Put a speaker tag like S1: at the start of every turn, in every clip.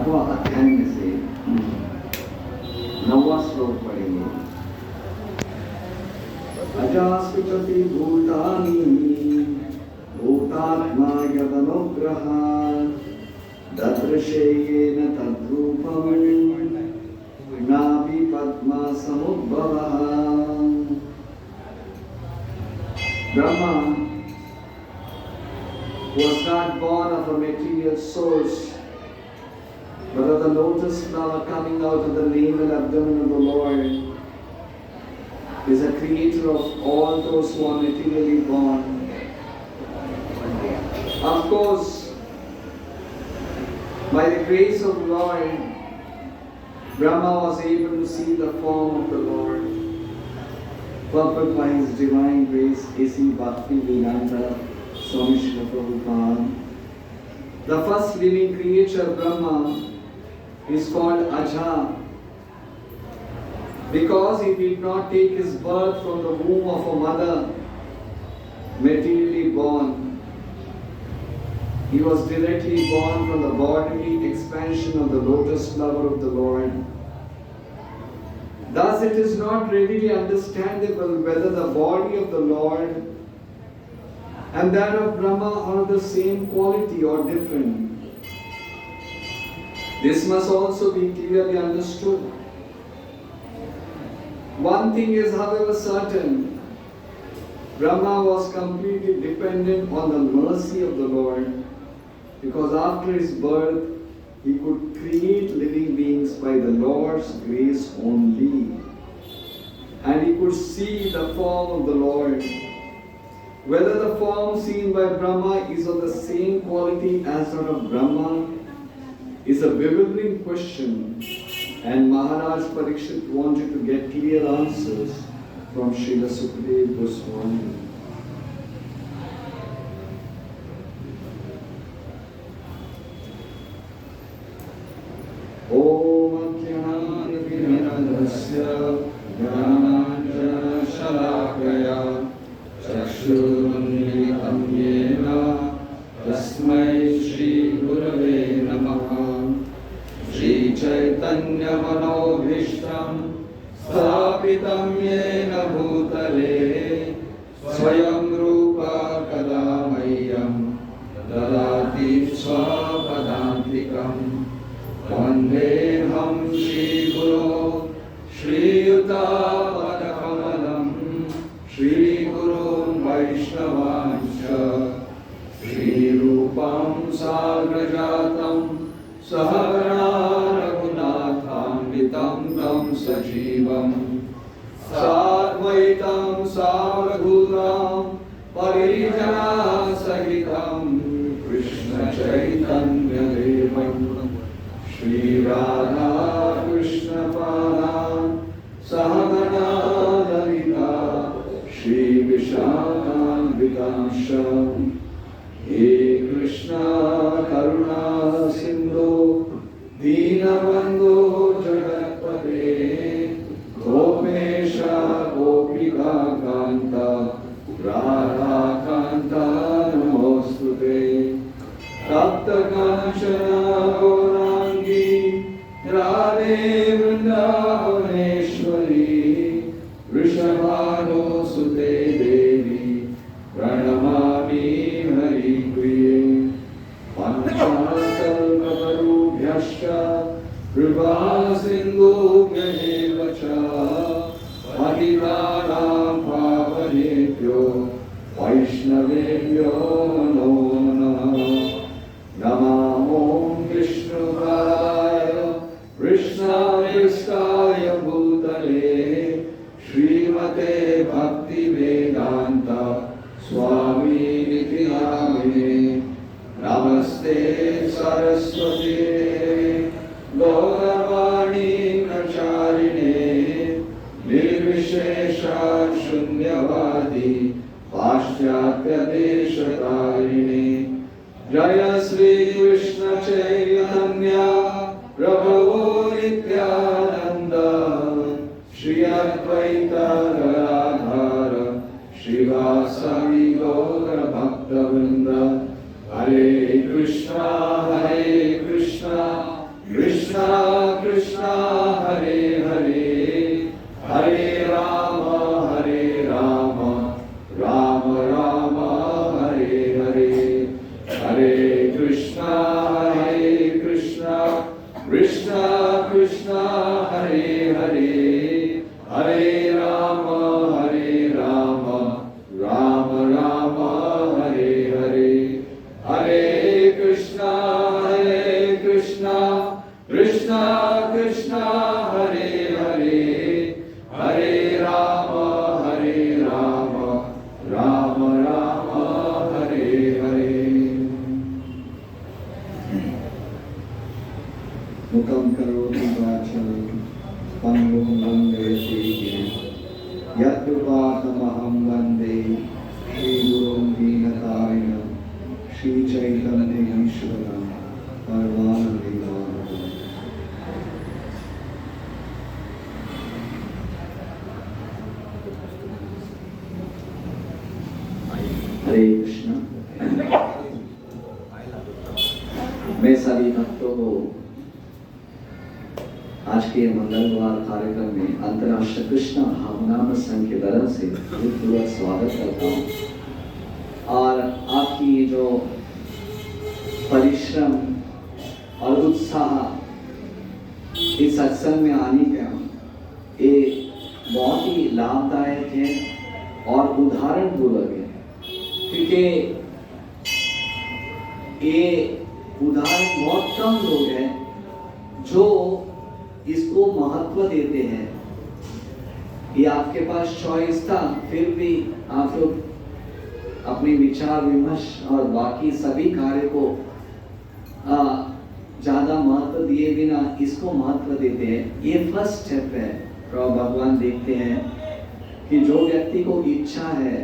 S1: 8वां अध्याय में से 9वां श्लोक पढ़ेंगे। अजास्विचति भूतानि भूतात्मा यदनुग्रहात् ददृशे येन तद्रूपं नाभि Padma समुद्भवः। Brahma was not born of a material source, but of the lotus flower coming out of the navel abdomen of the Lord, is a creator of all those who are materially born. Of course, by the grace of the Lord, Brahma was able to see the form of the Lord, purport by His divine grace, A.C. Bhaktivedanta Swami Srila Prabhupada. The first living creature, Brahma, is called Aja, because he did not take his birth from the womb of a mother, materially born. He was directly born from the bodily expansion of the lotus flower of the Lord. Thus, it is not readily understandable whether the body of the Lord and that of Brahma are of the same quality or different. This must also be clearly understood. One thing is, however, certain. Brahma was completely dependent on the mercy of the Lord, because after his birth, he could create living beings by the Lord's grace only. And he could see the form of the Lord. Whether the form seen by Brahma is of the same quality as that of Brahma is a bewildering question, and Maharaj Parikshit wanted to get clear answers from Srila Sukadeva Goswami. Om Ajnanatimirandasya Jnananjana Shalakaya Chakshurunmilitam Yena Tasmai Shri Gurave Namaha. Shri Chaitanya Manobhishtam Sthapitam Yena Bhutale Swayam Rupa Kada Mayyam Dadati Swapadantikam. Vandeham Shri Guru Shri Yuta Padakamalam Shri Guru Vaishnavancha Shri Rupam Sagrajatam Sahagana Raghunatham Tam Sajivam Sadvaitam Savaghuram Parijana Sahitam Krishna Chaitanya Devam Shri Radha Krishna Pada Sahagana Lalita Shri Vishakambikansha. He Krishna Karuna Sindhu Dinabandhu Jagatpate Gopesha Gopika Kanta Radha Kanta Namostute Tapta Kanchana Gaurangi Radhe Vrindavaneshwari Vrishabhano Sute Devi Pranamami Hari Priye. Panchakalpatarubhyascha Kripa Sindhubhya eva cha Patitanam Pavanebhyo Vaishnavebhyo Namo Namaha. Namo Vishnu Padaya Krishna Pristaya Bhutale Srimate Bhakti Vedanta Swami Niti Namine. Namaste Saraswati Gauravani Nacharine Nirvishesha Shunyavadi Paschatya Deshatarine. Jaya Sri Krishna Chaitanya Prabhu Nityananda Shri Advaita Gadadhara Shivasari Gaura Bhakta Vrinda. Hare Krishna Krishna Krishna Hare Hare Hare Ram Ram Ram Hare Hare Hare Krishna Krishna Krishna Hare Hare Hare Ram Ram Ram Hare Hare Hare Krishna Krishna Krishna Hare Hare Hare Ram Ram Ram Hare Hare मुखं करोति वाचं पंगुं लङ्घयति गिरिं यत्कृपातमहं वन्दे श्रीगुरुं दीनतारिणं श्रीचैतन्यईश्वरं परमानन्दविग्रहम्। हरे कृष्ण। मैं सभी भक्तों को आज के मंगलवार कार्यक्रम में अंतर्राष्ट्रीय कृष्ण भावनाम संघ के तरफ से पूर्वक स्वागत करता हूँ और आपकी जो परिश्रम और उत्साह इस सत्संग में आने का ये बहुत ही लाभदायक है और उदाहरण पूर्वक है, क्योंकि ये उदाहरण बहुत कम लोग हैं जो इसको महत्व देते हैं। ये आपके पास चॉइस था, फिर भी आप लोग अपने विचार विमर्श और बाकी सभी कार्य को ज्यादा महत्व दिए बिना इसको महत्व देते हैं। ये फर्स्ट स्टेप है। प्रभु भगवान देखते हैं कि जो व्यक्ति को इच्छा है,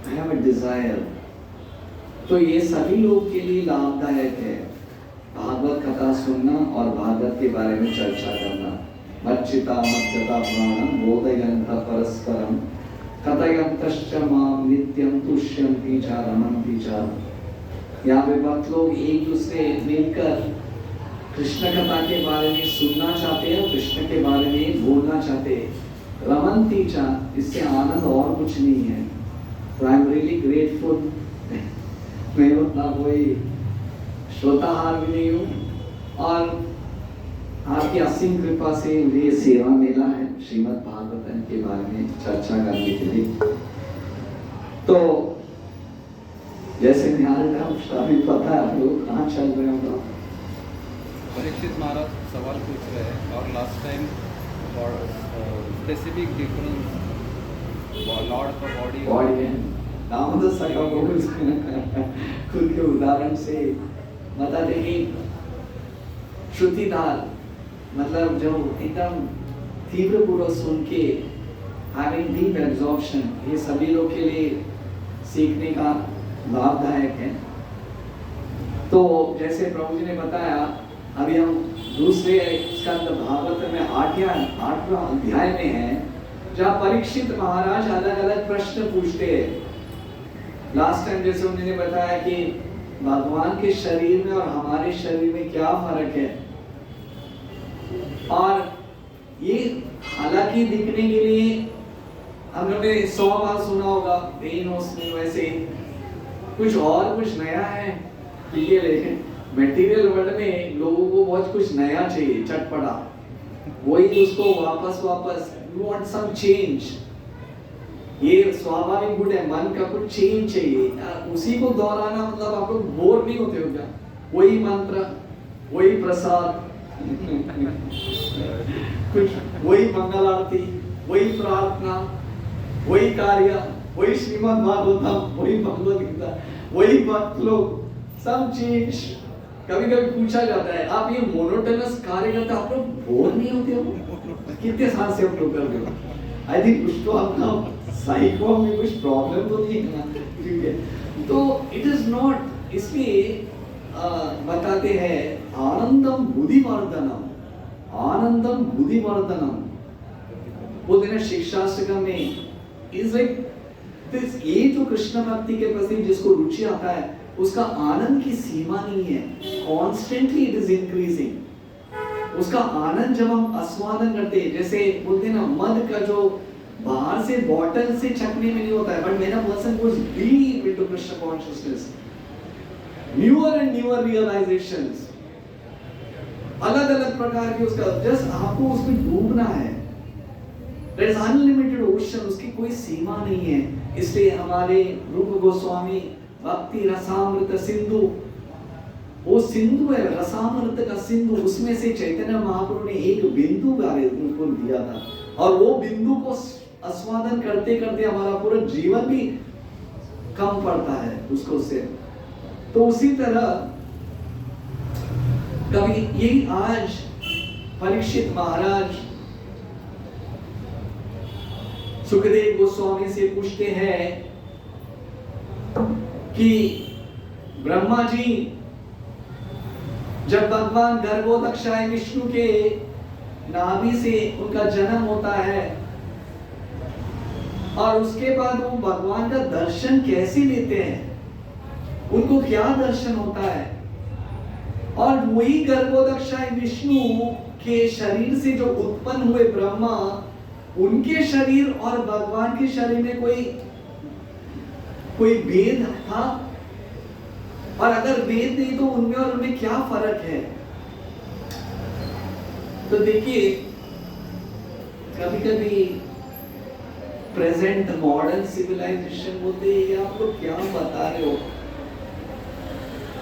S1: हैव अ डिजायर, तो ये सभी लोग के लिए लाभदायक है भागवत कथा सुनना और भागवत के बारे में चर्चा करना। मच्चिता मद्गता प्राणम बोधयन्त परस्परम कथयन्तश्च मां नित्यं तुष्यन्ति च रमन्ति च। यहाँ पे भक्त लोग एक दूसरे मिलकर कृष्ण कथा के बारे में सुनना चाहते हैं, कृष्ण के बारे में बोलना चाहते हैं। रमन्ति च, इससे आनंद और कुछ नहीं है। तो आई एम रियली ग्रेटफुल। मैं उतना कोई श्रोताहार भी नहीं हूँ और आपकी असीम कृपा से मुझे सेवा मिला है श्रीमद् भागवतम के बारे में चर्चा करने के लिए। तो जैसे अभी पता है आप लोग कहाँ चल रहे हो।
S2: परीक्षित महाराज सवाल पूछ रहे हैं और last time for specific difference Lord का बॉडी
S1: है दामोदर सखा खुद के उदाहरण से बताते कि श्रुतिदार मतलब जो एकदम तीव्र पूर्वक सुन के having deep absorption, ये सभी लोग के लिए सीखने का लाभदायक है। तो जैसे प्रभु जी ने बताया, अभी हम दूसरे स्कंद भागवत में 8वां अध्याय में हैं, जहाँ परीक्षित महाराज अलग अलग प्रश्न पूछते हैं। लास्ट टाइम जैसे उन्होंने बताया कि भगवान के शरीर में और हमारे शरीर में क्या फर्क है, और ये हालांकि दिखने के लिए हम लोगों ने 100 बार सुना होगा, वैसे कुछ और कुछ नया है। लेकिन मटेरियल वर्ल्ड में लोगों को बहुत कुछ नया चाहिए, चटपटा, वही उसको वापस यू वांट सम चेंज। ये स्वाभाविक गुण है, मन का कुछ चेंज चाहिए, उसी को दोहराना मतलब आप लोग बोर नहीं होते हो क्या? वही मंत्र, वही प्रसाद कुछ वही मंगल आरती, वही प्रार्थना, वही कार्य, वही श्रीमद् भागवतम, वही भगवद गीता, वही भक्त लोग, सब चीज। कभी कभी पूछा जाता है, आप ये मोनोटोनस कार्य करते आप लोग बोर नहीं होते हो? कितने साल से आप लोग कर रहे हो? आई थिंक कुछ तो अपना साइको में कुछ प्रॉब्लम तो नहीं है ना, ठीक है? तो इट इज नॉट, इसलिए बताते हैं आनंदम बुद्धिवर्धनम, आनंदम बुद्धिवर्धनम। वो दिन शिक्षास्त्र में इज लाइक दिस, ये जो कृष्ण भक्ति के प्रति जिसको रुचि आता है उसका आनंद की सीमा नहीं है, कॉन्स्टेंटली इट इज इंक्रीजिंग। उसका आनंद जब हम आस्वादन करते हैं, जैसे बोलते हैं ना, मद का जो बाहर से बॉटल से चखने में नहीं होता है, बट मेरा person goes deep into Krishna consciousness, newer and newer realisations, अलग अलग प्रकार की, उसका जस्ट आपको उसमें डूबना है। देयर इज अनलिमिटेड ओशन, उसकी कोई सीमा नहीं है। इसलिए हमारे रूप गोस्वामी भक्ति रसामृत सिंधु, वो सिंधु है, रसामृत का सिंधु, उसमें से चैतन्य महाप्रभु ने एक बिंदु उनको दिया था, और वो बिंदु को आस्वादन करते करते हमारा पूरा जीवन भी कम पड़ता है उसको से। तो उसी तरह कभी यही आज परीक्षित महाराज सुखदेव गोस्वामी से पूछते हैं कि ब्रह्मा जी, जब भगवान गर्भोदक्षाय विष्णु के नाभि से उनका जन्म होता है और उसके बाद वो भगवान का दर्शन कैसे लेते हैं, उनको क्या दर्शन होता है, और वही गर्भोदक्षाय विष्णु के शरीर से जो उत्पन्न हुए ब्रह्मा, उनके शरीर और भगवान के शरीर में कोई भेद था, और अगर भेद नहीं तो उनमें और उनमें क्या फर्क है। तो देखिए, कभी कभी प्रेजेंट मॉडर्न सिविलाइजेशन बोलते हैं, ये आप लोग क्या बता रहे हो,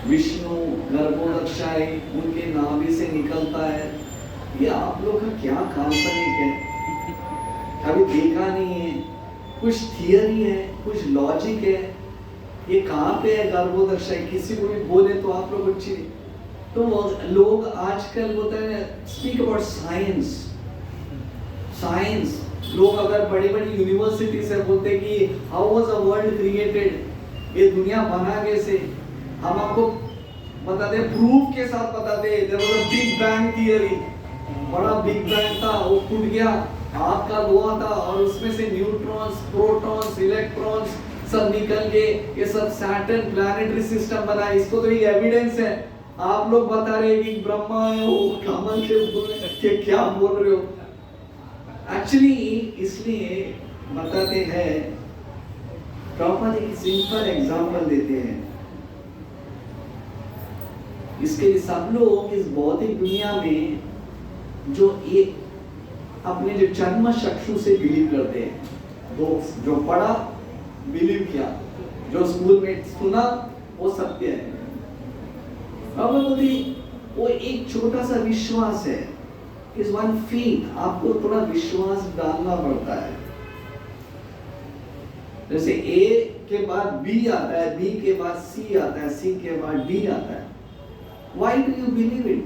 S1: विष्णु गर्भोदक्षाय उनके नाभि से निकलता है, ये आप लोग का क्या काल्पनिक है, कभी देखा नहीं है, कुछ थियरी है, कुछ लॉजिक है, ये कहाँ पे है गर्भोदक्षाय, किसी को भी बोले तो आप लोग अच्छी, तो लोग आजकल बोलते हैं स्पीक अबाउट साइंस, साइंस, लोग अगर बड़ी बड़ी यूनिवर्सिटी से बोलते कि how was the world created, ये दुनिया बना कैसे, हम आपको बताते, प्रूफ के साथ बताते, there was a big bang theory, बड़ा बिग बैंग था, वो टूट गया, आग का धुआं था, और उसमें से न्यूट्रॉन्स, प्रोटॉन्स, इलेक्ट्रॉन्स सब निकल के ये सब सैटर्न प्लैनेटरी सिस्टम बना। इसको तो ये एविडेंस है, आप लोग बता रहे हैं कि ब्रह्मा है, वो कमल के क्या बोल रहे हो। एक्चुअली इसलिए बताते हैं, प्रॉपर एक सिंपल एग्जांपल देते हैं, इसके लिए सब लोग इस भौतिक दुनिया में जो एक अपने जो जन्म चक्षु से बिलीव करते हैं, जो पढ़ा बिलीव किया, जो स्कूल में सुना वो सत्य है, वो एक छोटा सा विश्वास है, इस वन फेथ, आपको थोड़ा विश्वास डालना पड़ता है। जैसे ए के बाद बी आता है, बी के बाद सी आता है, सी के बाद डी आता है, why do you believe it?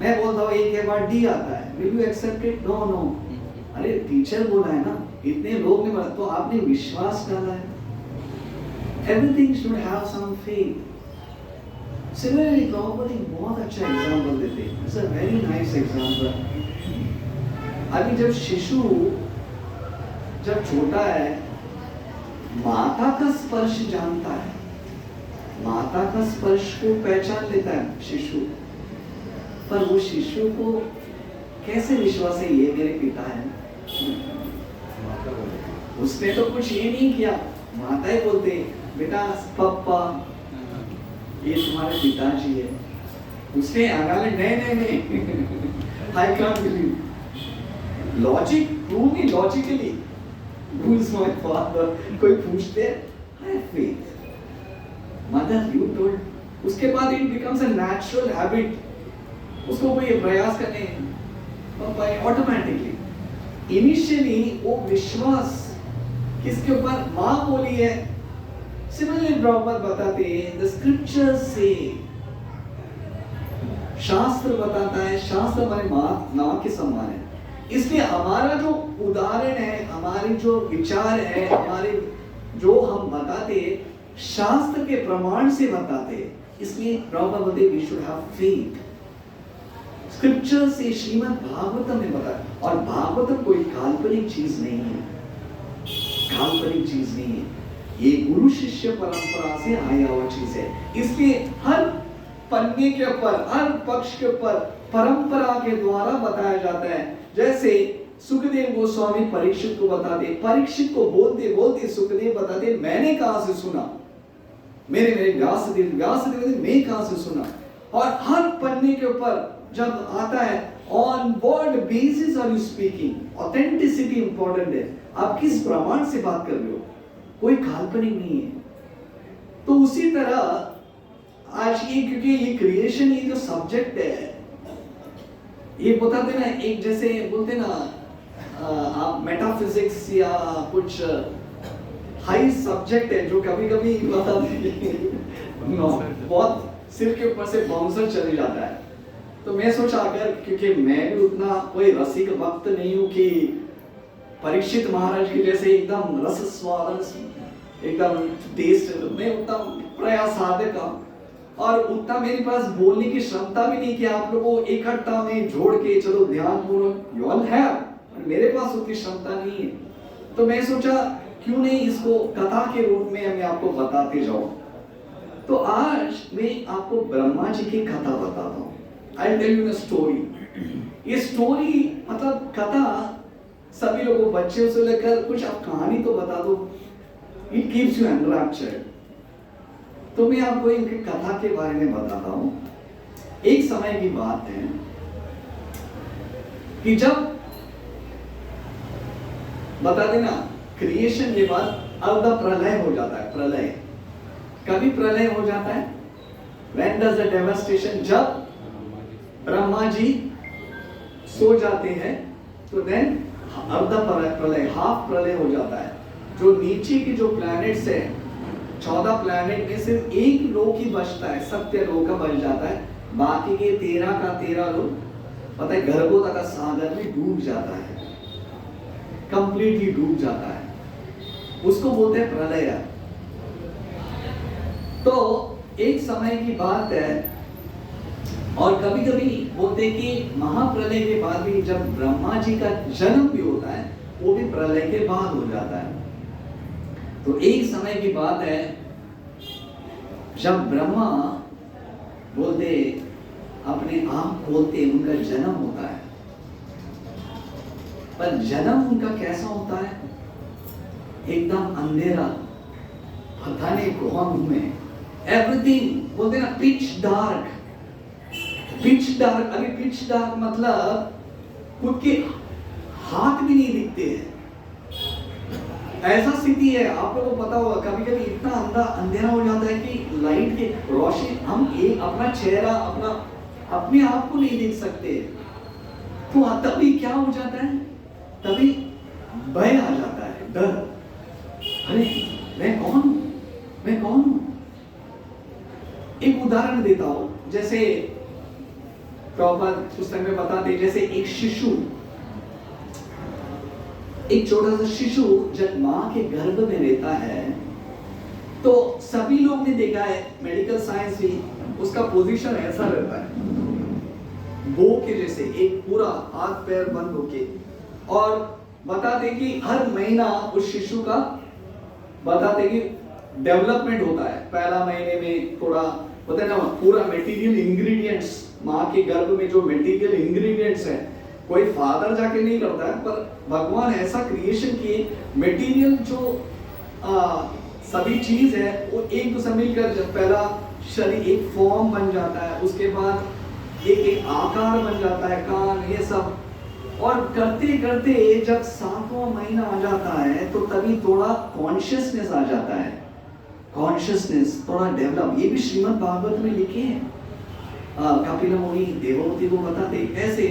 S1: मैं बोलता हूँ ए के बाद डी आता है, will you accept it? No no, अरे टीचर बोला है ना, इतने लोग ने बोला तो आपने विश्वास डाला है। Everything should have some faith. Similarly प्रॉपर्टी बहुत अच्छा एग्जांपल देते हैं, it's a very nice example. अभी जब शिशु जब छोटा है, माता का स्पर्श जानता है, माता का स्पर्श को पहचान लेता है शिशु, पर वो शिशु को कैसे विश्वास है ये मेरे पिता है? उसने तो कुछ ये नहीं किया, माता ही बोलते बेटा पापा ये तुम्हारे पिताजी है। उसने आगे नहीं I can't believe, logic prove me logically who is my father. कोई पूछते I have faith, mother you told, उसके बाद it becomes a natural habit, उसको कोई प्रयास करने बाय ऑटोमेटिकली। इनिशियली वो विश्वास किसके ऊपर? माँ बोली है। सिमिलरली प्रॉपर बताते हैं, द स्क्रिप्चर से, शास्त्र बताता है, शास्त्र हमारे माँ के समान है। इसलिए हमारा जो उदाहरण है, हमारी जो विचार है, हमारे जो हम बताते हैं, शास्त्र के प्रमाण से बताते हैं। इसलिए प्रॉपर बोलते we should have faith. Scripture से श्रीमद् भागवतम में बताया, और भागवतम कोई काल्पनिक चीज नहीं है, काल्पनिक चीज नहीं है। ये गुरु शिष्य परंपरा से आया हुआ चीज है। इसलिए हर पन्ने के ऊपर, हर पक्ष के ऊपर परंपरा के द्वारा बताया जाता है। जैसे सुखदेव गोस्वामी परीक्षित को बताते, परीक्षित को बोलते बोलते सुखदेव बताते मैंने कहां से सुना, मेरे व्यासदेव ने मैं कहां से सुना। और हर पन्ने के ऊपर जब आता है on what basis are you speaking, authenticity important है। आप किस प्रमाण से बात कर रहे हो, कोई काल्पनिक नहीं है। तो उसी तरह आज ये, क्योंकि ये क्रिएशन, ये जो सब्जेक्ट है, ये बताते ना, एक जैसे बोलते ना आप मेटाफिजिक्स या कुछ हाई सब्जेक्ट है जो कभी कभी बहुत सिर के ऊपर से बाउंसर चले जाता है। तो मैं सोचा अगर, क्योंकि मैं भी उतना कोई रसिक भक्त नहीं हूं कि परीक्षित महाराज के जैसे एकदम रस स्वाद एकदम टेस्ट, मैं उतना प्रयास साधक हूं और उतना मेरे पास बोलने की क्षमता भी नहीं कि आप लोगों को इकट्ठा में जोड़ के चलो ध्यान पूर्वक, यू ऑल हैव, मेरे पास उतनी क्षमता नहीं है। तो मैं सोचा क्यों नहीं इसको कथा के रूप में मैं आपको बताते जाऊं। तो आज मैं आपको ब्रह्मा जी की कथा बताता हूं। I tell you a story. ये स्टोरी मतलब कथा, सभी लोगों, बच्चों से लेकर कुछ आप कहानी तो बता दो, इट कीप्स यू एनरैप्चर्ड। तो मैं आपको इनकी कथा के बारे में बताता हूं। एक समय की बात है कि जब बता देना क्रिएशन के बाद अर्ध प्रलय हो जाता है। प्रलय कभी प्रलय हो जाता है, when does the devastation, जब ब्रह्मा जी सो जाते हैं तो देन अर्ध प्रलय, हाफ प्रलय हो जाता है। जो नीचे के जो प्लैनेट्स है, 14 प्लैनेट में सिर्फ एक लोक ही बचता है, सत्य लोक का बच जाता है। बाकी के 13 का 13 लोग पता है गर्भोदक का सागर में डूब जाता है, कंप्लीटली डूब जाता है। उसको बोलते हैं प्रलय। तो एक समय की बात है, और कभी कभी बोलते हैं कि महाप्रलय के बाद भी जब ब्रह्मा जी का जन्म भी होता है, वो भी प्रलय के बाद हो जाता है। तो एक समय की बात है जब ब्रह्मा बोलते अपने आप खोलते, उनका जन्म होता है। पर जन्म उनका कैसा होता है, एकदम अंधेरा, पता नहीं कौन हूं मैं, एवरीथिंग बोलते ना पिच डार्क। पिच डार्क, अभी पिच डार्क मतलब खुद के हाथ भी नहीं दिखते हैं, ऐसा स्थिति है। आप लोगों को पता होगा कभी कभी इतना अंधेरा हो जाता है कि लाइट के रोशनी, हम एक अपना चेहरा, अपने आप को नहीं देख सकते। तो तभी क्या हो जाता है, तभी भय आ जाता है, डर। अरे मैं कौन हूं, मैं कौन हूं। एक उदाहरण देता हूं, जैसे प्रॉपर पुस्तक में बताते, जैसे एक शिशु, एक छोटा सा शिशु जब मां के गर्भ में रहता है तो सभी लोग ने देखा है, मेडिकल साइंस भी, उसका पोजीशन ऐसा रहता है बो के जैसे, एक पूरा हाथ पैर बंद होके। और बताते कि हर महीना उस शिशु का बताते कि डेवलपमेंट होता है। पहला महीने में थोड़ा होता है ना, पूरा मटेरियल इंग्रेडिएंट्स, मां के गर्भ में जो मटेरियल इंग्रेडिएंट्स है, कोई फादर जाके नहीं करता है, पर भगवान ऐसा क्रिएशन किए, मटेरियल जो सभी चीज है वो एक दूसरे मिलकर जब पहला शरीर एक फॉर्म बन जाता है, उसके बाद एक आकार बन जाता है, कान, ये सब। और करते करते जब 7वां महीना आ जाता है तो तभी थोड़ा कॉन्शियसनेस आ जाता है, कॉन्शियसनेस थोड़ा डेवलप। ये भी श्रीमद् भागवत में लिखे हैं, कपिल मुनि देवहूति को बताते ऐसे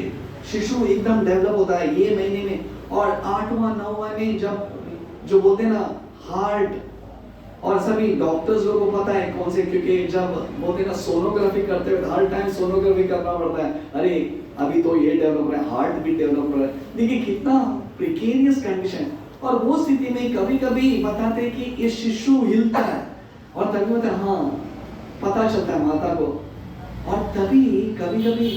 S1: शिशु एकदम डेवलप होता है ये महीने में। और 8वां 9वां में जब जो बोलते हैं ना हार्ट, और सभी डॉक्टर्स लोगों को पता है कौन से, क्योंकि जब बोलते हैं ना सोनोग्राफी करते हुए हर टाइम सोनोग्राफी करना पड़ता है। अरे अभी तो ये डेवलप हो रहा है, हार्ट भी डेवलप हो रहा है, देखिए कितना प्रिकेरियस कंडीशन। और वो स्थिति में कभी कभी बताते हैं कि ये शिशु हिलता है और तभी होता है, हाँ पता चलता है माता को। और तभी कभी कभी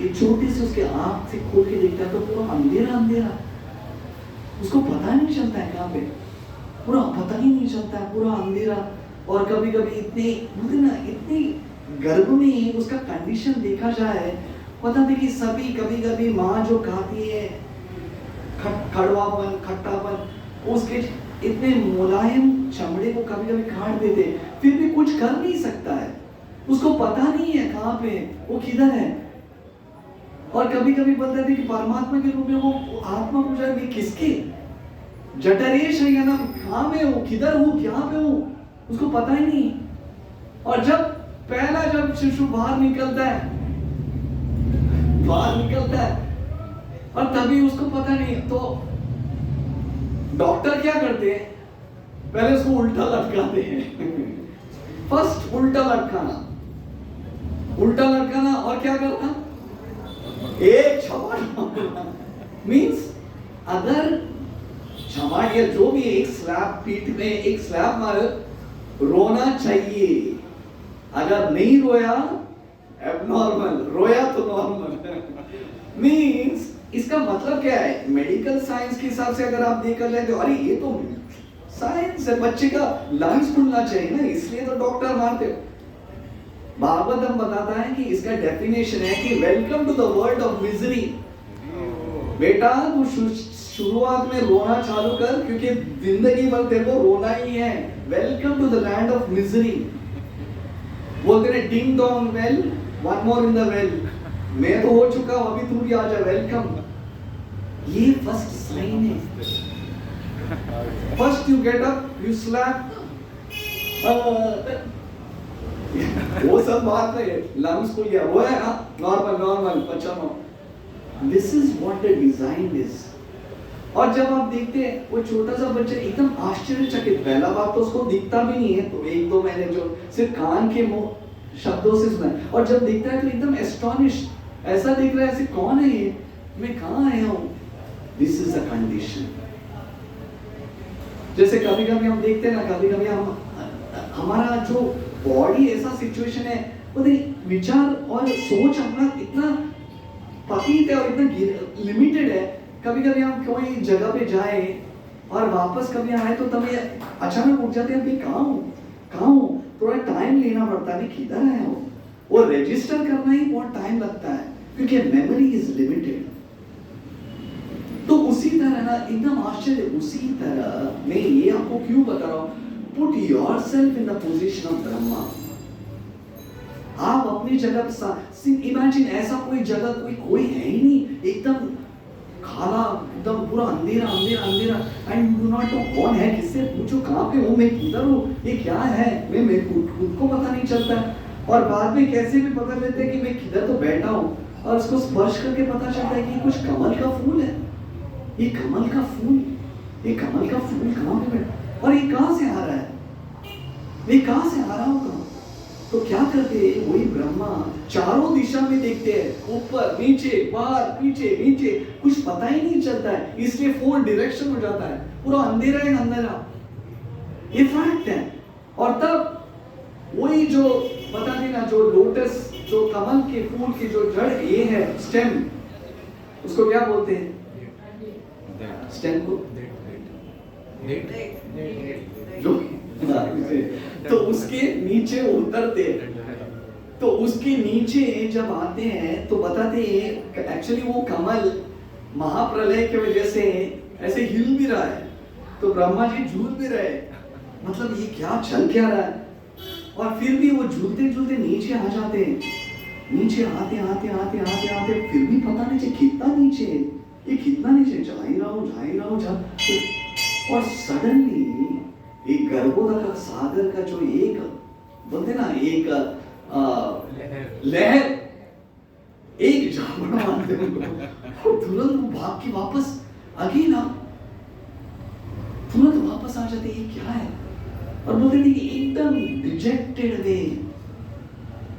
S1: ये छोटी सी उसके आंख से खोल के देखता है तो पूरा अंधेरा अंधेरा, उसको पता नहीं चलता है कहाँ पे। पूरा पता ही नहीं चलता है, पूरा अंधेरा। और कभी कभी इतने बोलते ना, इतनी गर्भ में उसका कंडीशन देखा जाए, पता नहीं कि सभी कभी कभी माँ जो खाती है कड़वापन खट्टापन, उसके इतने मुलायम चमड़े को कभी कभी काट देते, फिर भी कुछ कर नहीं सकता है, उसको पता नहीं है कहाँ पे वो किधर है। और कभी कभी बोलते थे कि परमात्मा के रूप में वो आत्मा पूजा भी किसके जठरेश है या ना, कहाँ में हूँ, किधर हूँ, क्या पे हूँ, उसको पता ही नहीं। और जब पहला जब शिशु बाहर निकलता है और तभी उसको पता नहीं, तो डॉक्टर क्या करते हैं, पहले उसको उल्टा लटकाते हैं। फर्स्ट उल्टा लटकाना और क्या करना, एक छमाड़ मीन्स अगर छमाड़ या जो भी एक स्लैब पीठ में एक स्लैब मारे, रोना चाहिए, अगर नहीं रोया एबनॉर्मल, रोया तो नॉर्मल। मीन्स इसका मतलब क्या है, मेडिकल साइंस के हिसाब से अगर आप देखकर जाए तो अरे ये तो साइंस है, बच्चे का लंग्स खुलना चाहिए ना, इसलिए तो डॉक्टर मारते। भागवतम बताता है कि इसका डेफिनेशन है कि welcome to the world of misery. बेटा तू शुरुआत में रोना चालू कर, क्योंकि जिंदगी भर तेरे को रोना ही है। Welcome to the land of misery. बोलते हैं ding dong well, one more in the well. मैं तो हो चुका हूं, अभी तू भी आ जा, वेलकम। ये फर्स्ट साइन है। First you get up, you slab, वो सब बात नहीं है, लंग्स खुल गया, वो है ना नॉर्मल पचानो। This is what the design is. और जब आप देखते हैं वो छोटा सा बच्चा एकदम आश्चर्यचकित, पहला बात तो उसको दिखता भी नहीं है, तो एक दो महीने जो सिर्फ कान के मुंह शब्दों से सुना है, और जब दिखता है तो एकदम एस्टोनिश, ऐसा दिख रहा है ऐसे कौन है ये, मैं कहाँ आया हूँ। This is a condition. जैसे कभी कभी हम देखते हैं ना, कभी कभी हम हमारा जो बॉडी ऐसा सिचुएशन है, वो विचार और सोच अपना इतना पतित है और इतना लिमिटेड है। कभी कभी हम कोई जगह पे जाए और वापस कभी आए तो तभी अचानक उठ जाते हैं, कहाँ हूँ, थोड़ा टाइम लेना पड़ता है, किधर आया हूँ, वो रजिस्टर करना ही बहुत टाइम लगता है, क्योंकि मेमोरी इज लिमिटेड। तो उसी तरह ना, एकदम आश्चर्य, उसी तरह मैं ये आपको क्यों बता रहा हूँ, put yourself in the position of Brahma. आप अपनी जगह, इमेजिन ऐसा कोई जगह कोई है ही नहीं, एकदम खाला, एकदम पूरा अंधेरा, and you do not know कौन है, किससे पूछो कहाँ पे हूँ, मैं किधर हूँ, ये क्या है, मैं खुद को पता नहीं चलता है। और बाद में कैसे भी पता लेते हैं कि मैं किधर तो बैठा हूँ, और उसको स्पर्श करके पता चलता है कि कुछ कमल का फूल है, ये कमल का फूल कहाँ पे बैठा, और ये कहाँ से आ रहा है, ये कहाँ से आ रहा होगा। तो क्या करते हैं, वही ब्रह्मा चारों दिशा में देखते हैं, ऊपर नीचे बाहर पीछे नीचे, कुछ पता ही नहीं चलता है, इसलिए 4 डायरेक्शन हो जाता है, पूरा अंधेरा ही अंधेरा, ये फैक्ट है। और तब वही जो पता नहीं ना, जो लोटस, जो कमल के फूल की जो जड़ ये है, स्टेम, उसको क्या बोलते हैं, स्टेम को जो तो उसके नीचे उतरते, तो उसके नीचे जब आते हैं तो बताते हैं एक्चुअली वो कमल महाप्रलय की वजह से ऐसे हिल भी रहा है, तो ब्रह्मा जी झूल भी रहे, मतलब ये क्या चल क्या रहा है। और फिर भी वो झूलते झूलते नीचे आ जाते हैं, नीचे आते फिर भी पता नहीं कितना नीचे, ये कितना नीचे, जा ही रहा हूँ, और सडनली एक गर्भोदक सागर का जो एक बोलते ना, एक लहर, एक झापड़ा मारते हैं, तुरंत भाग के वापस आगे ना, तुरंत वापस आ जाते, ये क्या है। और बोलते थे कि एकदम रिजेक्टेड वे,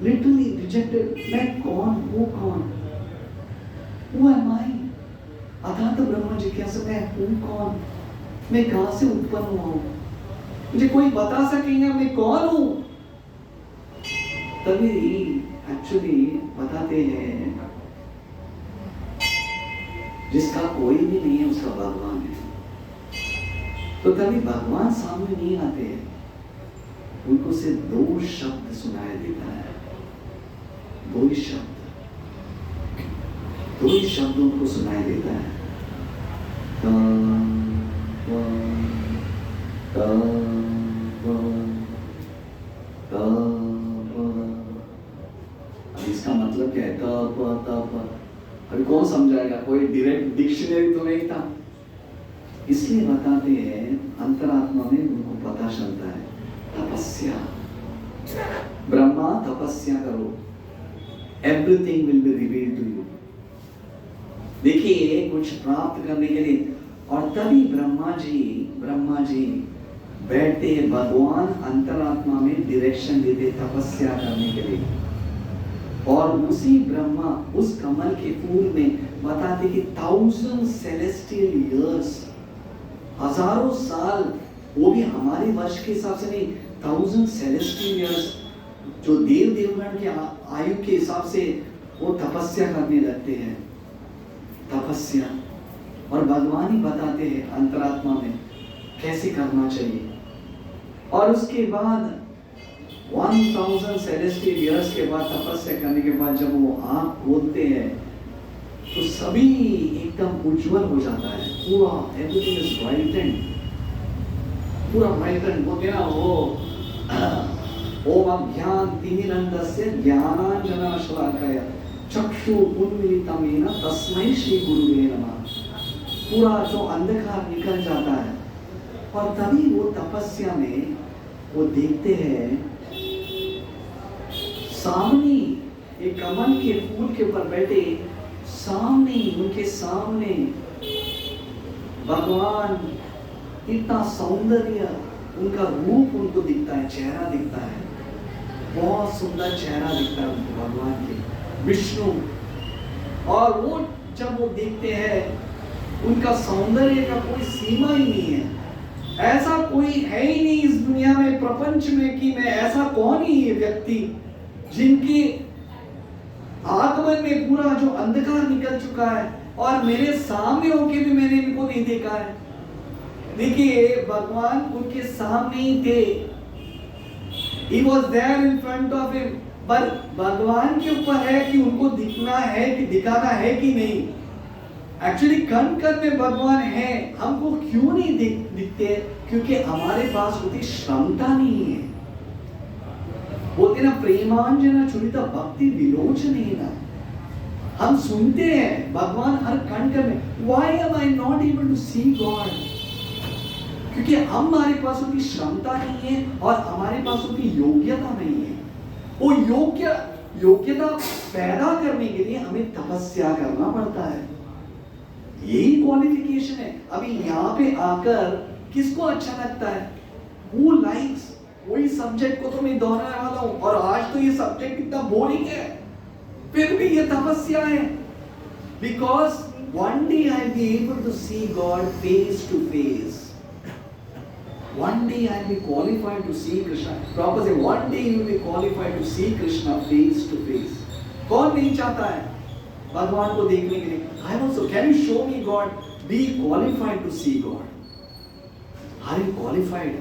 S1: लिटरली रिजेक्टेड, मैं कौन, वो कौन, Who am I? अर्थात ब्रह्मा जिज्ञासा, मैं हूँ कौन, मैं कहाँ से उत्पन्न हुआ हूँ, मुझे कोई बता सकेगा मैं कौन हूं। तभी एक्चुअली बताते हैं जिसका कोई भी नहीं है उसका भगवान है। तो तभी भगवान सामने नहीं आते हैं, उनको सिर्फ दो शब्द सुनाई देता है, दो ही शब्द उनको सुनाई देता है। अब इसका मतलब क्या है? अभी कौन समझाएगा? कोई डायरेक्ट डिक्शनरी तो नहीं था, इसलिए बताते हैं अंतरात्मा में उनको पता चलता है। तपस्या, ब्रह्मा तपस्या करो, everything will be revealed to you. देखिए कुछ प्राप्त करने के लिए, और तभी ब्रह्मा जी बैठते हैं, भगवान अंतरात्मा में डायरेक्शन देते तपस्या करने के लिए। और उसी ब्रह्मा उस कमल के फूल में बताते कि 1000 सेलेस्टियल इयर्स, हजारों साल, वो भी हमारे वर्ष के हिसाब से नहीं, 1000 सेलेस्टियल इयर्स, जो देवगण के आयु के हिसाब से वो तपस्या करने लगते हैं। तपस्या, और भगवान ही बताते हैं अंतरात्मा में कैसे करना चाहिए। और उसके बाद 1000 सेलेस्टियल इयर्स के बाद, तपस्या करने के बाद जब वो आँख खोलते हैं तो सभी एकदम उज्जवल हो जाता है, पूरा एवरीथिंग इज ब्राइटेंड, पूरा ब्राइटेंड हो गया। वो ओम अज्ञान तिमिरन्धस्य ज्ञानाञ्जनशलाकया चक्षुरुन्मीलितं येन तस्मै श्री गुरुवे नमः। पूरा जो अंधकार निकल जाता है, और तभी वो तपस्या में वो देखते हैं सामने एक कमल के फूल के ऊपर बैठे, उनके सामने भगवान, इतना सौंदर्य, उनका रूप उनको दिखता है, चेहरा दिखता है, बहुत सुंदर चेहरा दिखता है उनको भगवान के, विष्णु। और वो जब वो देखते हैं, उनका सौंदर्य का कोई सीमा ही नहीं है, ऐसा कोई है ही नहीं इस दुनिया में, प्रपंच में, कि मैं ऐसा कौन ही है व्यक्ति जिनके आगमन में पूरा जो अंधकार निकल चुका है, और मेरे सामने होके भी मैंने इनको नहीं देखा है। देखिए भगवान उनके सामने ही थे, He was there in front of him, पर भगवान के ऊपर है कि उनको दिखना है कि दिखाना है कि नहीं। एक्चुअली कण कण में भगवान है, हमको क्यों नहीं दिखते? क्योंकि हमारे पास उतनी क्षमता नहीं है। बोलते ना प्रेमांजना चुरिता भक्ति विलोचनेन, हम सुनते हैं भगवान हर कण कण में। Why am I not able to see God? क्योंकि हमारे पास उतनी क्षमता नहीं है और हमारे पास उतनी योग्यता नहीं है। वो योग्यता पैदा करने के लिए हमें तपस्या करना पड़ता है, यही क्वालिफिकेशन है। अभी यहाँ पे आकर किसको अच्छा लगता है? Who likes? वही सब्जेक्ट को तो मैं दोहराने वाला हूँ, और आज तो ये सब्जेक्ट इतना बोरिंग है, फिर भी ये तपस्या है। Because one day I'll be able to see God face to face. One day I'll be qualified to see Krishna. Prabhupada say, one day you will be qualified to see Krishna face to face. कौन नहीं चाहता है भगवान को देखने के लिए? I also, can you show me God? Be qualified to see God. Are you qualified?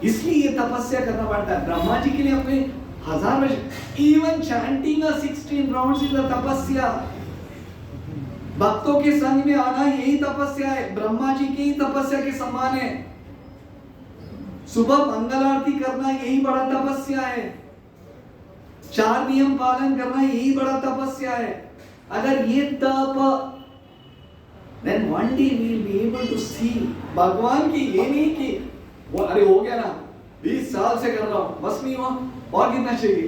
S1: इसलिए ये तपस्या करना पड़ता है। ब्रह्मा जी के लिए अपने 1000 वर्ष, even chanting a 16 rounds is a तपस्या। भक्तों के संग में आना यही तपस्या है, ब्रह्मा जी की तपस्या के समान है। सुबह मंगल आरती करना यही बड़ा तपस्या है, 4 नियम पालन करना यही बड़ा तपस्या है। अगर ये तप, then one day we will be able to see भगवान की, ये नहीं कि वो अरे हो गया ना 20 साल से कर रहा हूं बस नहीं हुआ, और कितना चाहिए।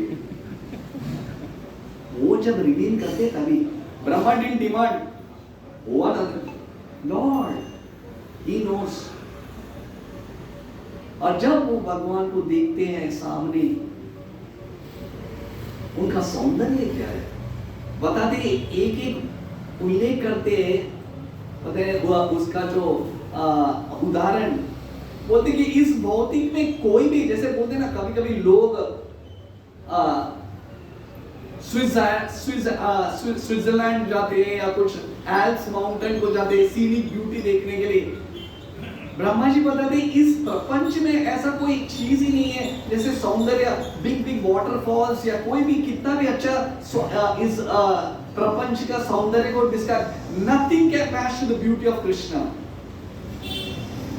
S1: वो जब रिवील करते तभी ब्रह्मा डिडंट डिमांड, हुआ ना लॉर्ड, ही नोस। और जब वो भगवान को देखते हैं सामने, उनका सौंदर्य क्या है बताते, एक एक उल्लेख करते हैं। पता है वो उसका जो उदाहरण बोलते कि इस भौतिक में कोई भी, जैसे बोलते ना कभी कभी लोग स्विट्जरलैंड जाते हैं या कुछ एल्प्स माउंटेन को जाते हैं सीनिक ब्यूटी देखने के लिए। ब्रह्मा जी बताते हैं इस प्रपंच में ऐसा कोई चीज ही नहीं है जैसे सौंदर्य, बिग बिग वाटरफॉल्स या कोई भी कितना भी अच्छा इस प्रपंच का सौंदर्य को describe, nothing can match the beauty of Krishna.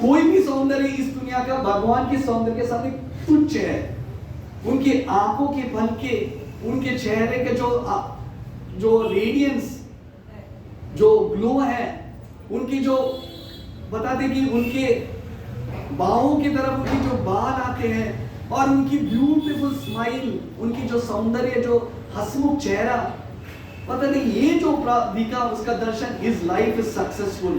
S1: कोई भी सौंदर्य इस दुनिया का भगवान के सौंदर्य के सामने तुच्छ है। उनके आंखों के पलके, उनके चेहरे के जो रेडियंस, जो ग्लो है, उनकी जो बताते कि उनके बाहों की तरफ उनकी जो बाल आते हैं और उनकी ब्यूटीफुल स्माइल, उनकी जो सौंदर्य, जो हंसमुख चेहरा, पता नहीं ये जो दिखा उसका दर्शन, हिज लाइफ इज सक्सेसफुल।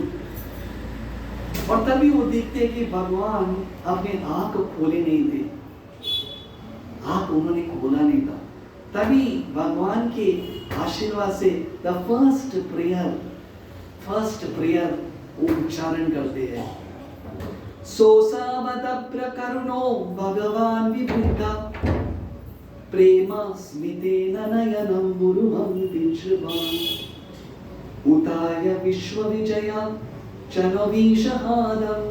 S1: और तभी वो देखते हैं कि भगवान अपने आंख खोले नहीं थे, आंख उन्होंने खोला नहीं था। तभी भगवान के आशीर्वाद से द फर्स्ट प्रेयर वो उच्चारण करते हैं, सोसावत प्रकरुणो भगवान विभूता प्रेम स्मितेन नयनं गुरुहं विश्रवान् उताय विश्व विजया चनवीशहादं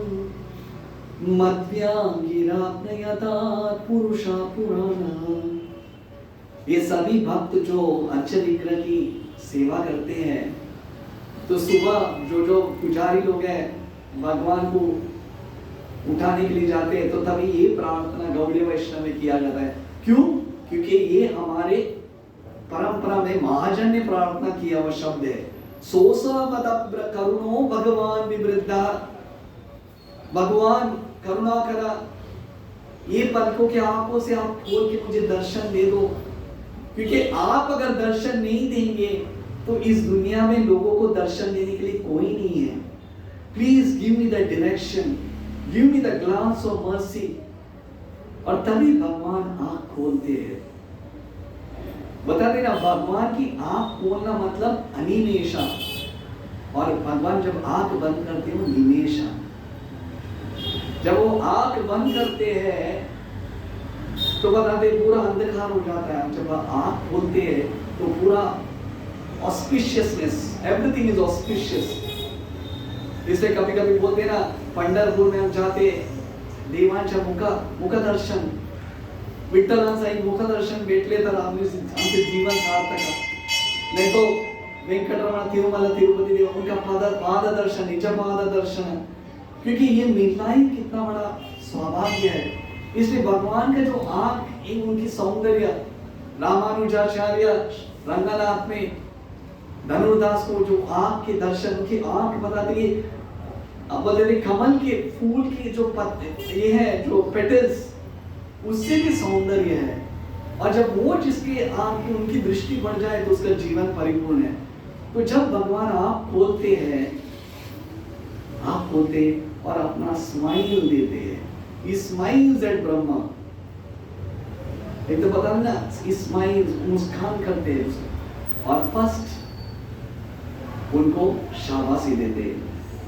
S1: मध्यांगिरात्मयता पुरुषा पुराणा। ये सभी भक्त जो अर्चन विग्रह की सेवा करते हैं, तो सुबह जो पुजारी लोग हैं भगवान को उठाने के लिए जाते हैं, तो तभी ये प्रार्थना गौड़ीय वैष्णव में किया जाता है। क्यों? क्योंकि ये हमारे परंपरा में महाजन ने प्रार्थना किया हुआ शब्द है, सोसावत करुणो भगवान विवृद्धा, भगवान करुणा करा, ये पलकों के आंखों से आप खोल के मुझे दर्शन दे दो। क्योंकि आप अगर दर्शन नहीं देंगे तो इस दुनिया में लोगों को दर्शन देने के लिए कोई नहीं है। Please give me the direction, give me the glance of mercy. और तभी भगवान आंख खोलते हैं। बता देना, भगवान की आंख खोलना मतलब अनिमेषा, और भगवान जब आंख बंद करते हैं वो निमेषा। जब वो आंख बंद करते हैं तो बताते पूरा अंधकार हो जाता है। जब आंख खोलते हैं तो पूरा ऑस्पिशियसनेस, एवरीथिंग इज ऑस्पिशियस। इसलिए कभी कभी बोलते हैं ना, पंढरपूर में हम जाते देवांच्या मुख दर्शन, विठ्ठलांचं मुख दर्शन भेटले तर आमचे जीवन सार्थक आहे। नहीं तो वेंकटरमण तिरुमला तिरुपति देव उनका पाद दर्शन, निज पाद दर्शन, क्योंकि ये मिलना कितना बड़ा सौभाग्य है। इसलिए भगवान का जो आंख, एक उनकी सौंदर्य, रामानुजाचार्य रंगनाथ में धनुर्दास को जो आंख के दर्शन, उनकी आंख बताती है, अब बोलते कमल के फूल के जो पत्ते ये है, जो पेटल्स, उससे भी सौंदर्य है। और जब वो जिसके आंख की उनकी दृष्टि बढ़ जाए तो उसका जीवन परिपूर्ण है। तो जब भगवान आंख खोलते हैं, आंख खोलते और अपना स्माइल देते हैं, he smiles at ब्रह्मा। एक तो पता ना, स्माइल, मुस्कान करते हैं और फर्स्ट उनको शाबाशी देते हैं,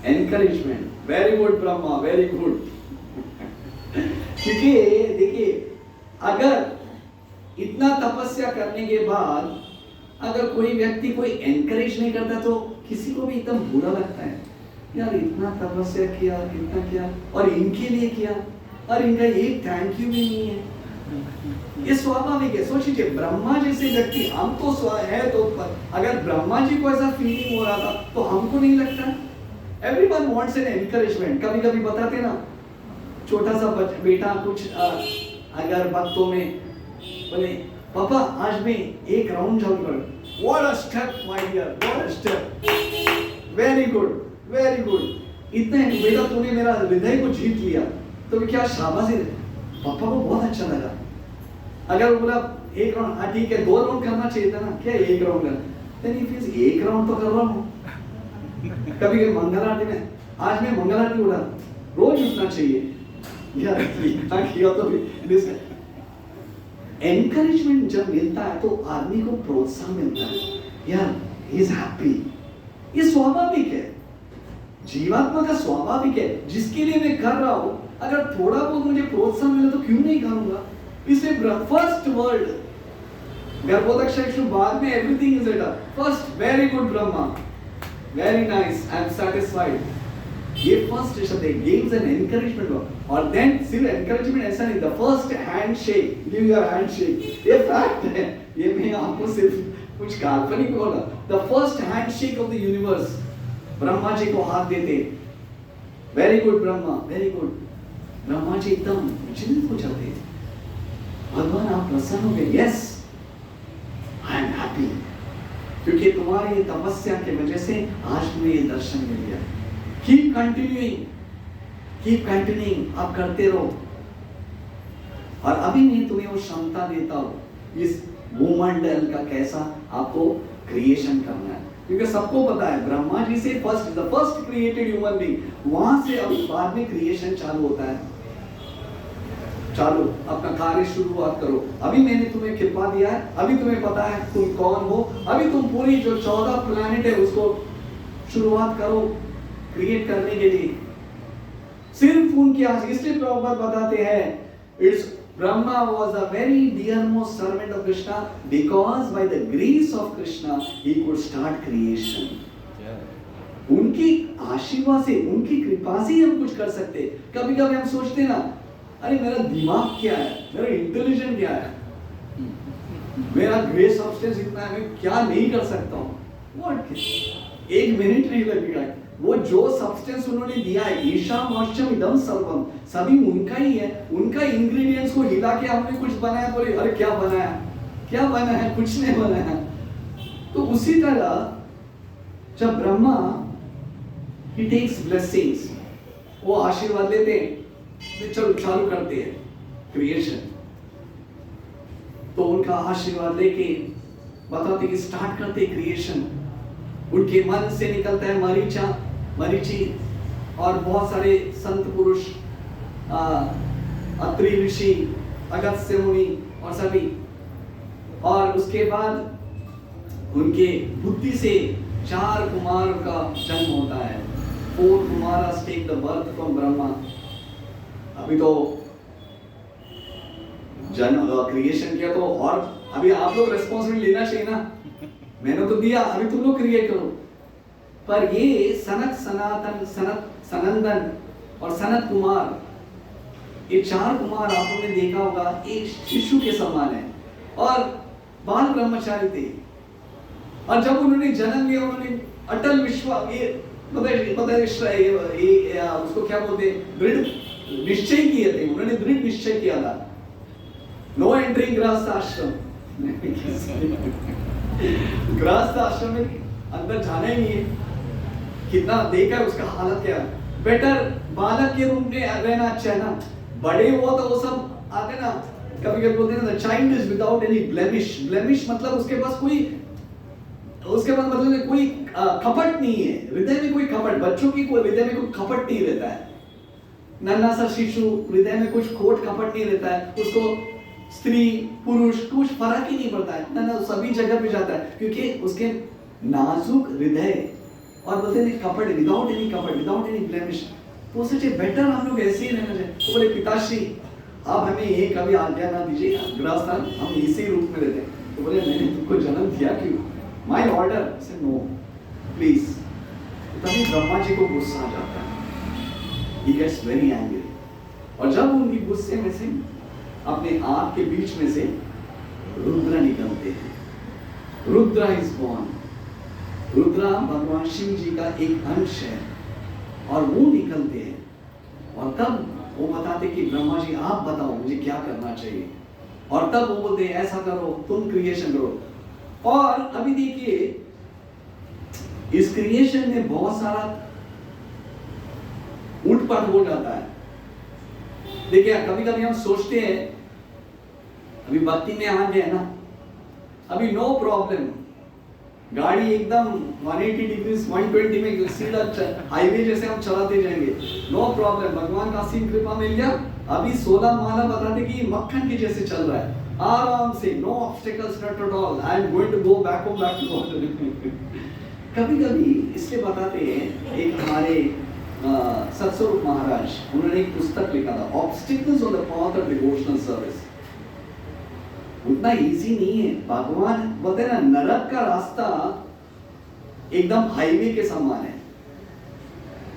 S1: encouragement, very good Brahma, very good. क्योंकि देखिए, अगर इतना तपस्या करने के बाद अगर कोई व्यक्ति कोई एनकरेज नहीं करता तो किसी को भी एकदम बुरा लगता है, यार इतना तपस्या किया, इतना किया और इनके लिए किया और इनका एक थैंक यू भी नहीं है। ये स्वाभाविक है। सोचिए, ब्रह्मा जैसे व्यक्ति, हम तो है तो, अगर ब्रह्मा जी को ऐसा फीलिंग हो रहा था तो हमको नहीं लगता? Everyone wants N encouragement. कभी कभी बताते ना, छोटा सा बेटा कुछ अगर भक्तों में बोले, पापा आज मैं एक राउंड जाऊंगा, what a step my dear, what a step, very good very good, इतने बेटा तूने मेरा हृदय को जीत लिया, तो क्या शाबाशी दे, पापा को बहुत अच्छा लगा। अगर बोला एक राउंड, हाँ ठीक है, 2 राउंड करना चाहिए था ना, क्या 1 राउंड कर, एक राउंड तो कर रहा हूँ। कभी मंगल आरती में, आज मैं मंगल आरती उड़ा, रोज उठना चाहिए यार, किया तो भी। एनकरेजमेंट जब मिलता है तो आदमी को प्रोत्साहन मिलता है, यार ही इज हैप्पी। ये स्वाभाविक है, जीवात्मा का स्वाभाविक है। जिसके लिए मैं कर रहा हूं, अगर थोड़ा बहुत मुझे प्रोत्साहन मिले तो क्यों नहीं करूंगा। इसलिए फर्स्ट वर्ड गर्भोदक बाद में everything is at first, very good Brahma, very nice, I am satisfied. ये फर्स्ट शब्द है, गिव्स एन एनकरेजमेंट। और देन सिर्फ एनकरेजमेंट ऐसा नहीं, the first handshake, give your handshake, ये फैक्ट है, ये मैं आपको सिर्फ कुछ काल्पनिक बोला। The first handshake of the universe, Brahma ji को हाथ देते, very good Brahma, very good. Brahma ji एकदम विचलित हो जाते, भगवान आप प्रसन्न हो गए, यस आई एम हैप्पी, क्योंकि तुम्हारी तपस्या की वजह से आज मुझे ये दर्शन मिल गया। कीप कंटिन्यूइंग, आप करते रहो। और अभी मैं तुम्हें वो क्षमता देता हूं इस भूमंडल का कैसा आपको क्रिएशन करना है, क्योंकि सबको पता है ब्रह्मा जी से फर्स्ट क्रिएटेड ह्यूमन बीइंग, वहां से अब बाद में क्रिएशन चालू होता है। चालू अपना कार्य शुरुआत करो। अभी मैंने तुम्हें कृपा दिया है, अभी तुम्हें पता है तुम कौन हो, अभी तुम पूरी जो 14 प्लैनेट है उसको शुरुआत करो क्रिएट करने के लिए। सिर्फ उनकी आज, इसलिए प्रभुपाद बताते हैं it's Brahma was a very dearmost servant of Krishna because by the grace of Krishna he could start creation. उनकी आशीर्वाद से, उनकी कृपा से हम कुछ कर सकते। कभी कभी हम सोचते ना, अरे मेरा दिमाग क्या है, मेरा इंटेलिजेंस क्या है, मेरा ग्रे सब्सटेंस इतना है, मैं क्या नहीं कर सकता हूँ। What? एक मिनट नहीं लगेगा। वो जो सब्सटेंस उन्होंने दिया है, ईशावास्यम इदं सर्वम, सभी उनका ही है। उनका इंग्रेडिएंट्स को हिला के हमने कुछ बनाया, बोले अरे क्या बनाया, क्या बनाया, कुछ नहीं बनाया। तो उसी तरह जब ब्रह्मा he takes blessings, वो आशीर्वाद लेते हैं, चलो चालू करते हैं क्रिएशन। तो उनका आशीर्वाद लेके बताते कि स्टार्ट करते क्रिएशन। उनके मन से निकलता है मरीचि और बहुत सारे संत पुरुष, अत्रि ऋषि, अगस्त्य मुनि और सभी। और उसके बाद उनके बुद्धि से 4 कुमार का जन्म होता है। 4 Kumaras take the birth from Brahma. अभी तो जन्म क्रिएशन किया, तो और अभी आप लोग रिस्पॉन्सिबिलिटी लेना चाहिए ना, मैंने तो दिया, अभी तुम लोग क्रिएट करो। पर ये सनंदन और सनत कुमार, ये 4 कुमार आप लोगों ने देखा होगा, एक शिशु के समान है और बाल ब्रह्मचारी थे। और जब उन्होंने जन्म लिया, उन्होंने अटल विश्वास, उसको क्या बोलते हैं, दृढ़ निश्चय किए थे। उन्होंने दृढ़ निश्चय किया था, नो एंट्रिंग गृहस्थ आश्रम। गृहस्थ आश्रम में अंदर जाना ही नहीं है। कितना देखा उसका हालत क्या है। बेटर बालक के रूप में रहना अच्छा है ना, बड़े हुआ तो वो सब आते ना, कभी कभी बोलते हैं ना, child is without any blemish. Blemish मतलब उसके पास कोई, उसके पास मतलब कोई कपट नहीं है, हृदय में कोई कपट, बच्चों की कोई हृदय में कोई कपट नहीं रहता है। नन्हा सा शिशु हृदय में कुछ खोट कपट नहीं रहता है, उसको स्त्री पुरुष कुछ फर्क ही नहीं पड़ता है ना, सभी जगह पे जाता है, क्योंकि उसके नाजुक हृदय और बोलते हैं कपट, विदाउट एनी कपट, विदाउट एनी ब्लेमिश। तो सोचे बेटर हम लोग ऐसे ही रहना चाहिए। तो बोले पिताश्री आप हमें ये कभी आज्ञा ना दीजिए, गृहस्थान हम इसी रूप में रहते हैं। तो बोले मैंने तुमको जन्म दिया क्यों, माय ऑर्डर से नो प्लीज। तभी ब्रह्मा जी को गुस्सा आ जाता है, ही गेट्स वेरी एंग्री। और जब उनकी गुस्से में से अपने आंख के बीच में से रुद्र निकलते हैं। Rudra is born. रुद्र भगवान शिव जी का एक अंश है और वो निकलते हैं। और तब वो बताते कि ब्रह्मा जी आप बताओ मुझे क्या करना चाहिए। और तब वो बोलते हैं ऐसा करो, तुम क्रिएशन करो। और अभी देखिए इस क्रिएशन में बहुत सारा उठपट हो जाता है। देखिए कभी कभी हम सोचते हैं, अभी भक्ति में आ गए ना, अभी नो प्रॉब्लम, गाड़ी एकदम 180 डिग्री 120 में सीधा हाईवे जैसे हम चलाते जाएंगे, नो प्रॉब्लम, भगवान का असीम कृपा मिल गया। अभी 16 माला बताते कि मक्खन के जैसे चल रहा है, आराम से, no obstacles not at all, I am going to go back home back to God. कभी कभी इसलिए बताते हैं, एक हमारे सत्स्वरूप महाराज, उन्होंने एक पुस्तक लिखा था, obstacles on the path of devotional service. उतना इजी नहीं है। भगवान बोलते ना नरक का रास्ता एकदम हाईवे के समान है,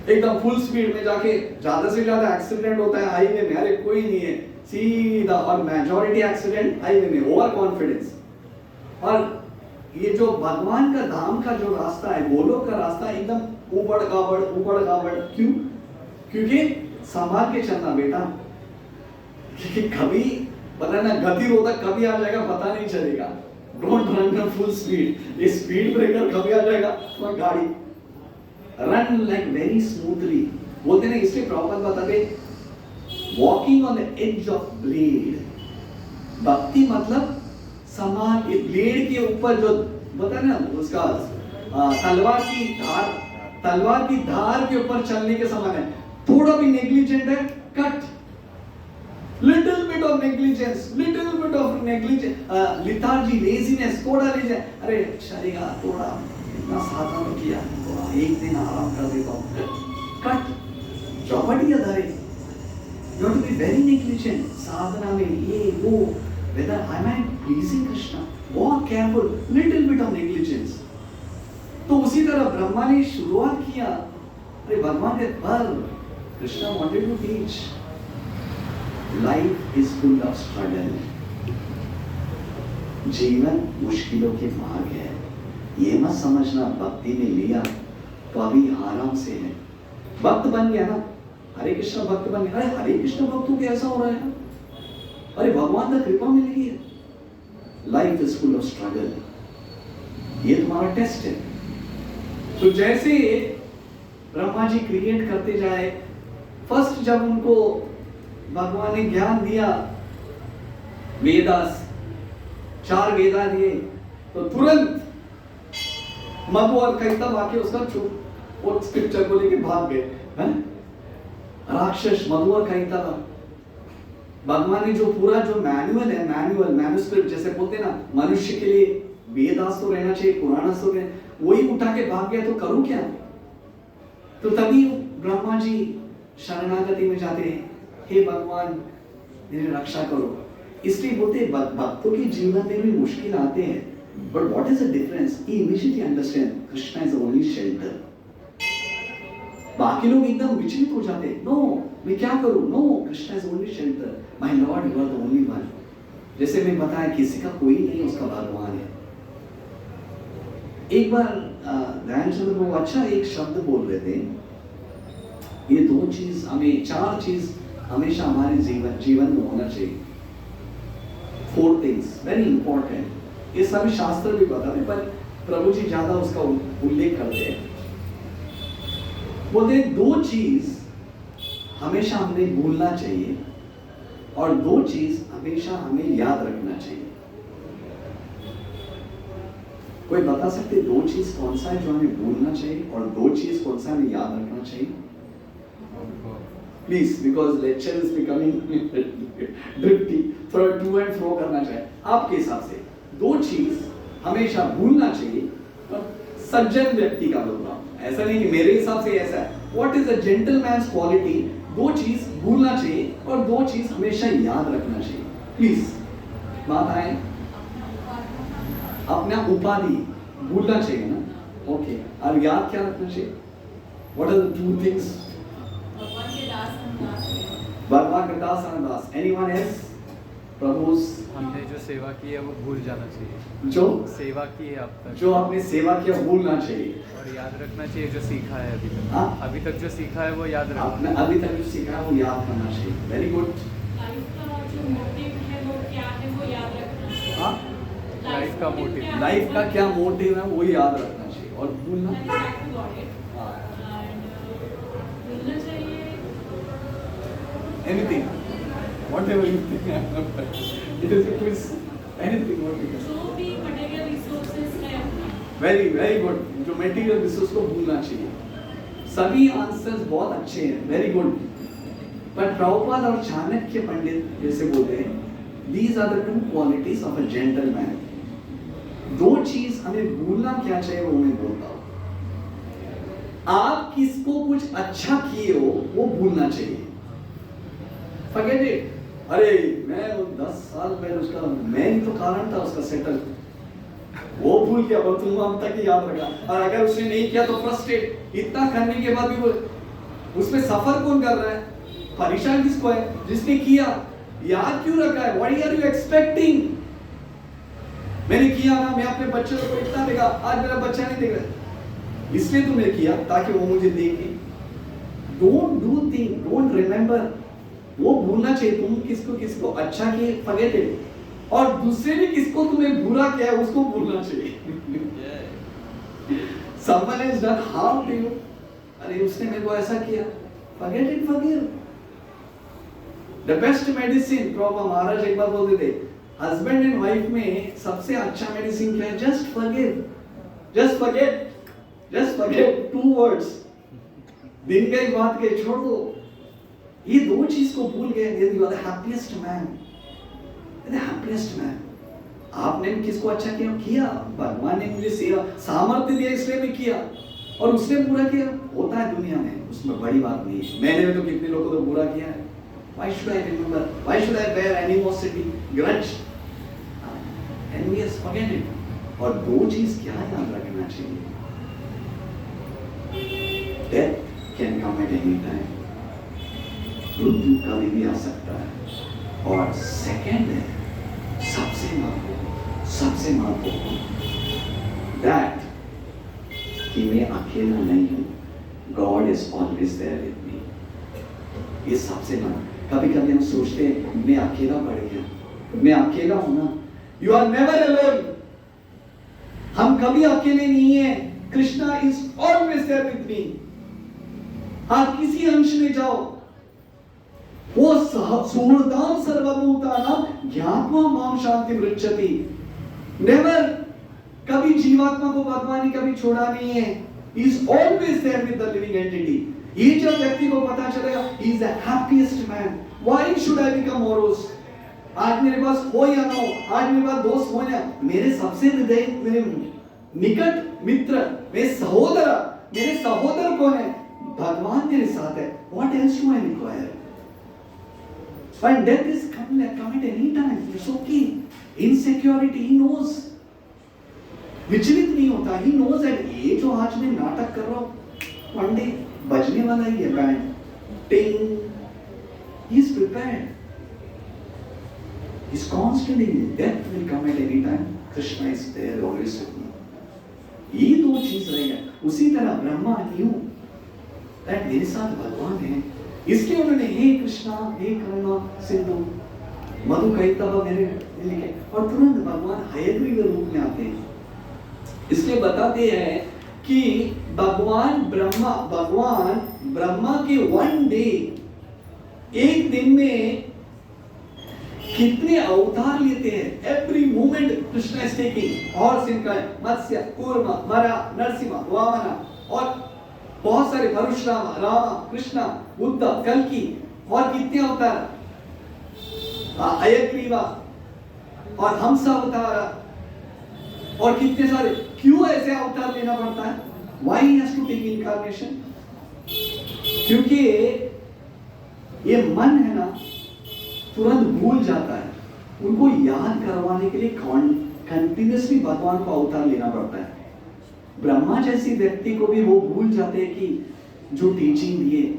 S1: एकदम फुल स्पीड में जाके ज्यादा से ज्यादा एक्सीडेंट होता है हाईवे में, अरे कोई नहीं है सीधा, और मेजॉरिटी एक्सीडेंट हाईवे में, ओवर कॉन्फिडेंस। और ये जो भगवान का धाम का जो रास्ता है, गोलोक का रास्ता, एकदम ऊबड़ खाबड़। क्यों? क्योंकि संभाल के चलना बेटा, क्योंकि कभी पता ना गतिरोधक कभी आ जाएगा पता नहीं चलेगा। डोंट रन फुल स्पीड, ये स्पीड ब्रेकर कभी आ जाएगा तो गाड़ी रन लाइक वेरी स्मूथली। बोलते ना, इसलिए प्रॉपर बताते walking on the edge of blade. भक्ति मतलब समान ब्लेड के ऊपर जो बता ना उसका तलवार की धार के ऊपर चलने के समान है। थोड़ा भी नेग्लिजेंट है, cut. Little bit of negligence, lethargy, laziness, थोड़ा लेजीनेस, अरे चलेगा, थोड़ा इतना साधना तो किया, थोड़ा एक दिन आराम कर देता हूँ, कट। चौपटी अधारे you have to be very negligent साधना में, ये वो, whether am I pleasing Krishna, बहुत careful, little bit of negligence। तो उसी तरह ब्रह्मा ने शुरुआत किया, अरे भगवान के पर Krishna wanted to teach life is full of struggle, जीवन मुश्किलों के मार्ग है। ये मत समझना भक्ति में लिया तो अभी आराम से है, भक्त बन गया ना, हरे कृष्ण भक्त बन गया, अरे हरे कृष्ण भक्त तो कैसा हो रहा है, अरे भगवान का कृपा मिल गई है। Life is full of struggle, ये तुम्हारा टेस्ट है। तो जैसे ब्रह्मा जी क्रिएट करते जाए, फर्स्ट जब उनको भगवान ने ज्ञान दिया, वेदास 4 वेदा दिए, तो तुरंत मधु और कैतव आके उसका चुप और स्क्रिप्चर को लेके भाग गए हैं? राक्षस मधु और कैतव। भगवान ने जो पूरा जो मैनुअल है, मैन्युस्क्रिप्ट जैसे बोलते ना, मनुष्य के लिए वेदास तो रहना चाहिए, पुराणास तो रहना, वही उठा के भाग गया, तो करूं क्या? तो तभी ब्रह्मा जी शरणागति में जाते हैं, हे भगवान मेरी रक्षा करो। इसलिए बोलते भक्तों के जीवन में भी मुश्किल आते हैं, but what is the difference? He immediately understand Krishna is the only shelter. बाकी लोग एकदम विचलित हो जाते हैं, नो मैं क्या करूं, no Krishna is only shelter, my lord you are the only one. जैसे मैं बताया किसी का कोई नहीं, उसका भगवान है। एक बार ध्यानचंद्र वो अच्छा एक शब्द बोल रहे थे, ये 2 चीज हमें, 4 चीज हमेशा हमारे जीवन में होना चाहिए। 4 things वेरी इंपॉर्टेंट। ये सभी शास्त्र भी बताते, पर प्रभु जी ज्यादा उसका उल्लेख करते हैं। बोलते 2 चीज हमेशा हमें भूलना चाहिए और 2 चीज हमेशा हमें याद रखना चाहिए। कोई बता सकते 2 चीज कौन सा है जो हमें भूलना चाहिए और 2 चीज कौन सा हमें याद रखना चाहिए? Please, because lecture is becoming drifty, थोड़ा टू एंड फ्रो करना चाहिए आपके हिसाब से। 2 चीज हमेशा भूलना चाहिए, और सज्जन व्यक्ति का बोल रहा हूं, ऐसा नहीं कि मेरे हिसाब से ऐसा है। What is a gentleman's quality? 2 चीज भूलना चाहिए और 2 चीज हमेशा याद रखना चाहिए। प्लीज बात आए, अपना उपाधि भूलना चाहिए ना, ओके, और याद क्या रखना चाहिए? What are the 2 things? भगवान के दास और दास। Anyone else? प्रभु
S2: हमने जो सेवा की है वो भूल जाना चाहिए,
S1: जो
S2: सेवा की है अब तक,
S1: जो आपने सेवा किया भूलना चाहिए,
S2: और याद रखना चाहिए जो सीखा है अभी तक।
S1: हाँ?
S2: अभी तक जो सीखा है वो याद रखना।
S1: आपने अभी तक जो सीखा है वो याद करना चाहिए। Very good.
S2: लाइफ का मोटिव,
S1: लाइफ का क्या मोटिव है वो याद रखना चाहिए, और भूलना anything, whatever you think, it is a quiz, anything what you can.
S3: जो भी मटेरियल रिसोर्सेज है,
S1: वेरी वेरी गुड। जो मटेरियल रिसोर्स को भूलना चाहिए। सभी आंसर्स बहुत अच्छे हैं, वेरी गुड। पर प्रभुपाद और चाणक्य पंडित जैसे बोलते हैं, these are the 2 qualities of a gentleman। 2 चीज हमें भूलना क्या चाहिए वो मैं बोलता हूँ। आप किसको कुछ अच्छा किए हो वो भूलना चाहिए। Forget it। अरे मैं 10 साल पहले उसका, मैं ही तो कारण था उसका सेटल, वो भूल गया, वो तुम अब तक ही याद रखा। और अगर उसने नहीं किया तो फ्रस्ट्रेट, इतना करने के बाद भी वो उसमें सफर कौन कर रहा है? परेशान किसको है? जिसने किया। याद क्यों रखा है? What are you expecting? मैंने किया ना, मैं अपने बच्चे को इतना देगा, आज मेरा बच्चा नहीं देख रहा, इसलिए तुमने किया ताकि वो मुझे देखे। Don't do thing, don't remember. वो भूलना चाहिए तुम किसको अच्छा किए, फॉरगेट इट। और दूसरे भी किसको तुम्हें बुरा किया है उसको भूलना चाहिए। Someone has done harm to you, अरे उसने मेरे को ऐसा किया, forget it, forgive. The best medicine, प्रभु महाराज एक बार बोलते थे, हस्बैंड एंड वाइफ में सबसे अच्छा मेडिसिन क्या है? Just forgive, just forget, just forget, 2 words। दिन का एक बात के छोड़ दो, ये 2 चीज को भूल गए, you are the happiest man, the happiest man। आपने किसको अच्छा किया? भगवान ने मुझे सामर्थ्य दिया इसलिए मैं किया, और उसने बुरा किया, होता है दुनिया में, उसमें बड़ी बात नहीं है। मैंने तो कितने लोगों को तो बुरा किया है। Why should I remember? Why should I bear animosity, grudge, envious? Forget it। और 2 चीज क्या याद रखना चाहिए? Death can come at any time। मृत्यु कभी भी आ सकता है। और सेकंड है सबसे महत्वपूर्ण, दैट कि मैं अकेला नहीं हूं, God is always there with me. ये सबसे कभी हम सोचते हैं मैं अकेला पड़ गया, मैं अकेला हूं ना। You are never alone. हम कभी अकेले नहीं है। Krishna is always there with me. आप किसी अंश में जाओ, वो सुहृदाम सर्वभूतानां ज्ञात्वा मां शांतिं पृच्छति। नेवर, कभी जीवात्मा को भगवान ने कभी छोड़ा नहीं है। He is always there with the living entity. ये जब व्यक्ति को पता चलेगा, he is the happiest man. Why should I become morose? आज मेरे पास हो या ना हो, आज मेरे पास दोस्त हो या, मेरे सबसे हृदय, मेरे निकट मित्र, मेरे सहोदर कौन है? भगवान मेरे साथ है। What else do I require? When death is come at any time, it's okay. Insecurity, he knows. विचलित नहीं होता, he knows that ये जो आज मैं नाटक कर रहा हूँ, one day बजने वाला ही है band, ting, he is prepared. He's constantly, death will come at any time. Krishna is there always with me. ये 2 चीज रहेगा। उसी तरह ब्रह्मा knew that मेरे साथ भगवान है, इसलिए उन्होंने हे कृष्णा हे करुणा सिंधु मधु कैतव मेरे लिखे, और तुरंत भगवान हयग्रीव रूप में आते हैं। इसलिए बताते हैं कि भगवान ब्रह्मा के 1 डे, एक दिन में कितने अवतार लेते हैं। Every moment Krishna is taking horse in Matsya, Kurma, Vara, Narasimha, वामना, और बहुत सारे परशुराम, राम, कृष्णा, बुद्ध, कल्कि, और कितने अवतार, हयग्रीवा और हंस अवतार, और कितने सारे। क्यों ऐसे अवतार लेना पड़ता है? Why he has to take incarnation? क्योंकि ये मन है ना, तुरंत भूल जाता है। उनको याद करवाने के लिए कंटिन्यूअसली भगवान को अवतार लेना पड़ता है। ब्रह्मा जैसी व्यक्ति को भी वो भूल जाते हैं कि जो टीचिंग दिए।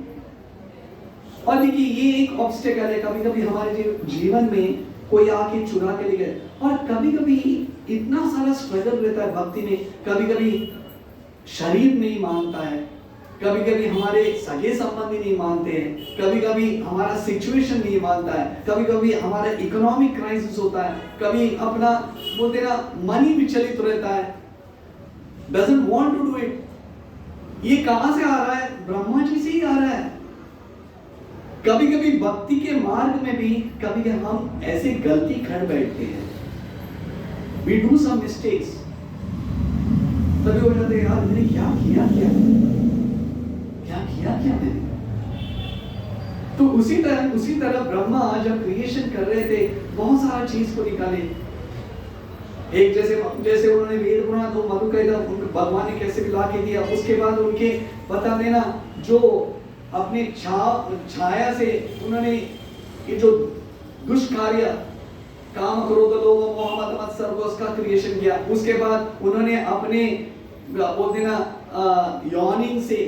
S1: और देखिए ये एक ऑब्स्टेकल है, कभी कभी हमारे जीवन में कोई आके चुरा के ले गए, और कभी कभी इतना सारा स्ट्रगल रहता है भक्ति में। कभी कभी शरीर नहीं मानता है, कभी कभी हमारे सगे संबंधी नहीं मानते हैं, कभी कभी हमारा सिचुएशन नहीं मानता है, कभी कभी हमारा इकोनॉमिक क्राइसिस होता है, कभी अपना बोलते ना मनी विचलित रहता है, doesn't want to do it। ये कहां से आ रहा है? ब्रह्मा जी से ही आ रहा है। कभी कभी भक्ति के मार्ग में भी कभी हम ऐसे गलती कर बैठते हैं, we do some mistakes। तभी वो कहते हैं यार मैंने क्या किया मैंने। तो उसी तरह ब्रह्मा जब क्रिएशन कर रहे थे, बहुत सारा चीज को निकाले। एक जैसे उन्होंने वेद पुराण तो मधु कैतव उनको भगवान ने कैसे ला के दिया। उसके बाद उनके बता देना जो अपने छाया से उन्होंने ये जो दुष्कार्य काम क्रोध लोभ मोह मद मत्सर उसका क्रिएशन किया। उसके बाद उन्होंने अपने बोल देना यौनिन से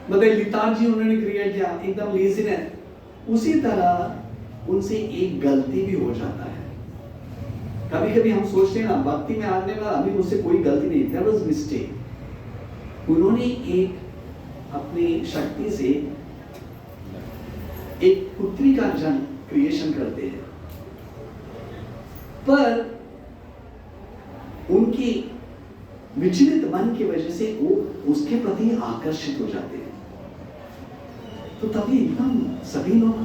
S1: मतलब लिथार्जी उन्होंने क्रिएट किया, एकदम लेजीनेस, उसी तरह उनसे एक गलती भी हो जाता है। कभी कभी हम सोचते हैं ना, भक्ति में आने वाला अभी मुझसे कोई गलती नहीं, देयर वाज मिस्टेक। उन्होंने एक अपनी शक्ति से एक पुत्री का जन्म क्रिएशन करते हैं, पर उनकी विचलित मन की वजह से वो उसके प्रति आकर्षित हो जाते हैं। तो तभी एकदम सभी लोग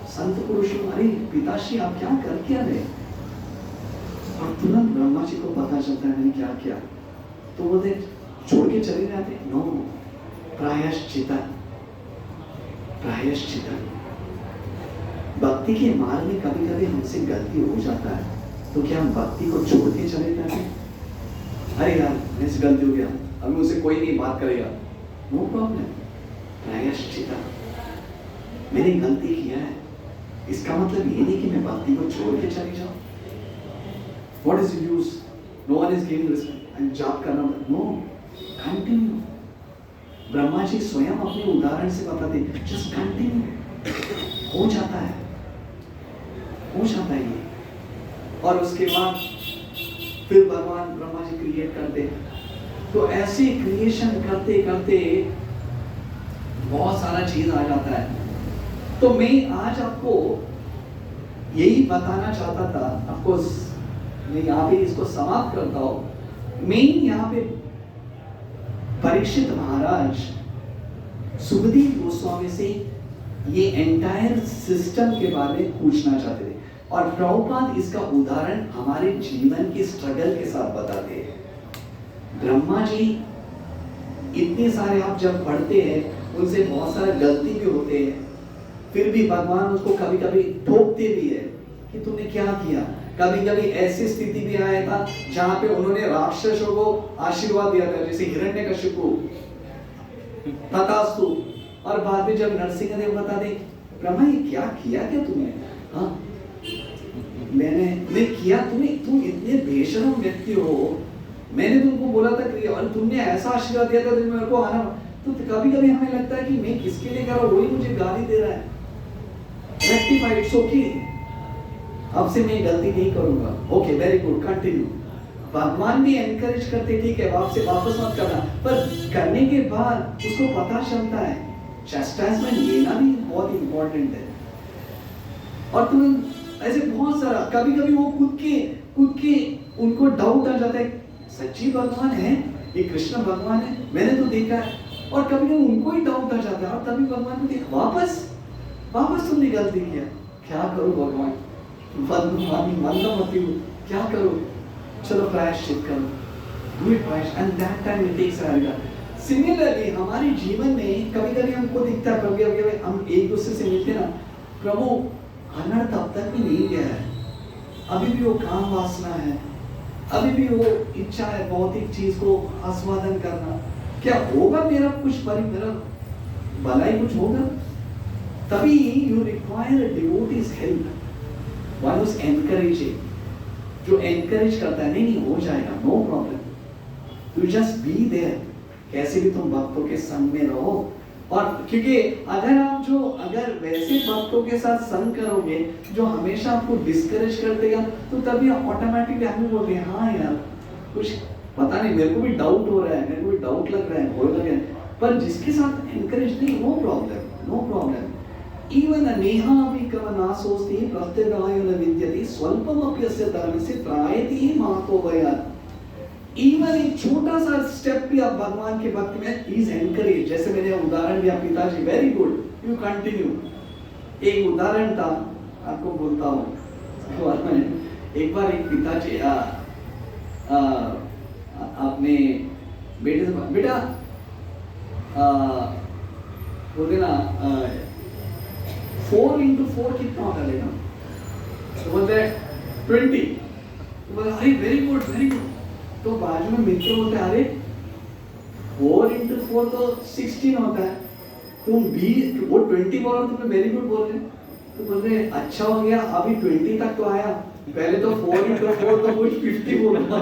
S1: संत पुरुष, अरे पिताश्री आप क्या कर क्या रहे, और तुरंत ब्रह्मा जी को पता चलता है मैंने क्या किया, तो वो छोड़ के चले जाते। नो, प्रायश्चित, प्रायश्चित। भक्ति के मार्ग में कभी कभी हमसे गलती हो जाता है, तो क्या हम भक्ति को छोड़ के चले जाते हैं? अरे यार मेरे से गलती हो गया, अब मुझसे कोई नहीं बात करेगा, नो प्रॉब्लम, प्रायश्चित, मैंने गलती किया है, इसका मतलब ये नहीं कि मैं भक्ति को छोड़ के चली जाऊं। What is the use? No one is giving respect and जाप करना, no, continue। ब्रह्मा जी स्वयं अपने उदाहरण से बताते, just continue, हो जाता है, हो जाता है ये। और उसके बाद फिर भगवान ब्रह्मा जी क्रिएट करते, तो ऐसे क्रिएशन करते करते बहुत सारा चीज आ जाता है। तो मैं आज आपको यही बताना चाहता था, ऑफकोर्स मैं यहाँ पे इसको समाप्त करता हूं। मैं यहाँ पे परीक्षित महाराज सुखदेव गोस्वामी से ये एंटायर सिस्टम के बारे में पूछना चाहते थे, और प्रभुपाद इसका उदाहरण हमारे जीवन के स्ट्रगल के साथ बताते हैं। ब्रह्मा जी इतने सारे आप जब पढ़ते हैं, उनसे बहुत सारे गलती भी होते हैं, फिर भी भगवान उसको कभी कभी ठोकते भी है कि तुमने क्या किया। कभी कभी ऐसी स्थिति भी आया था जहां पे उन्होंने राक्षसों को आशीर्वाद दिया था, जैसे हिरण्यकशिपु, तथास्तु, और बाद में जब नरसिंहदेव बता दे, ब्रह्मा ये क्या किया क्या तुमने? हाँ मैंने किया, तुम इतने बेशर्म व्यक्ति हो, मैंने तुमको बोला था क्रिया और तुमने ऐसा आशीर्वाद दिया था मेरे को आना। तो कभी कभी हमें लगता है कि मैं किसके लिए कर रहा हूँ, वही मुझे गाली दे रहा है। रेक्टिफाई, इट्स ओके, अब से मैं गलती नहीं करूंगा, ओके वेरी गुड, कंटिन्यू। भगवान भी एनकरेज करते, ठीक है आपसे वापस मत करना, पर करने के बाद उसको पता चलता है चैस्टाइजमेंट लेना भी बहुत इंपॉर्टेंट है। और तुम ऐसे बहुत सारा, कभी कभी वो खुद के उनको डाउट आ जाता है, सच्ची भगवान है ये, कृष्ण भगवान है, मैंने तो देखा है, और कभी कभी उनको ही डाउट आ जाता है, और तभी भगवान को देख, वापस तुमने गलती किया, क्या करूं भगवान, क्या करूं, चलो प्रायश्चित करो, do it प्रायश्चित, and that time it takes a similarly हमारे जीवन में कभी कभी हमको दिखता है, कभी हम एक दूसरे से मिलते ना, प्रभु अनर्थ अब तक भी नहीं गया है, अभी भी वो काम वासना है, अभी भी वो इच्छा है भौतिक चीज को आस्वादन करना, क्या होगा मेरा कुछ मेरा भलाई कुछ होगा? तभी you require devotees help, one who is encouraging, जो एनकरेज करता है, नहीं हो जाएगा, no problem, you just be there, कैसे भी तुम भक्तों के संग में रहो। और क्योंकि अगर वैसे भक्तों के साथ संग करोगे जो हमेशा आपको डिस्करेज कर देगा, तो तभी ऑटोमेटिकली हमें बोलते हैं हाँ यार कुछ पता नहीं, मेरे को भी डाउट हो रहा है, मेरे को भी डाउट लग रहा है, हो लग रहा है, पर जिसके साथ एनकरेज नहीं, नो प्रॉब्लम। Even नेहा अपि कवनासोस्ति प्रत्यगायो न विद्यते स्वल्पमपि अस्य धर्मस्य त्रायति मातो भयात्। इवन एक छोटा सा स्टेप भी आप भगवान के भक्ति में प्लीज एनकरेज, जैसे मैंने उदाहरण दिया पिताजी, वेरी गुड, यू कंटिन्यू। एक उदाहरण था, आपको बोलता हूँ, एक बार एक पिताजी अपने बेटे से, बेटा बोलते ना 4 into 4 कितना होता है, तो बोलते 20, तो बोला अरे वेरी गुड, तो बाजू में मित्र बोलते हैं अरे 4 into 4 तो 16 होता है, तुम 20 वो 20 बोल रहे हो, तुम वेरी गुड बोल रहे, तो बोल रहे अच्छा हो गया, अभी 20 तक तो आया, पहले तो 4 into 4 तो कुछ 50 बोल रहा,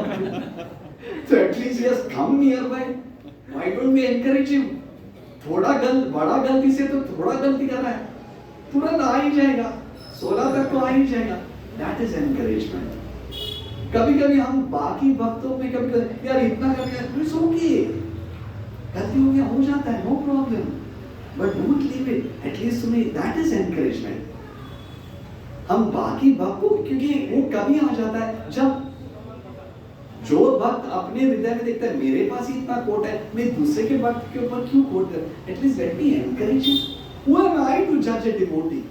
S1: तो at least yes come nearby, why don't we encourage him? बड़ा गलती से तो थोड़ा गलती कर रहा है, तुरंत आ ही जाएगा, 16 तक तो आ ही जाएगा। That is encouragement. कभी कभी हम बाकी वक्तों में कभी यार इतना कर दिया, इट्स ओके, गलती हो गया, हो जाता है, no problem, but don't leave it, at least तुम्हें, दैट इज एनकरेजमेंट। हम बाकी वक्तों, क्योंकि वो कभी आ जाता है जब जो वक्त अपने हृदय में देखता है मेरे पास ही इतना कोट है, मैं दूसरे के वक्त के ऊपर क्यों कोट कर, at least let me encourage him, who am I to जज ए डिवोटी।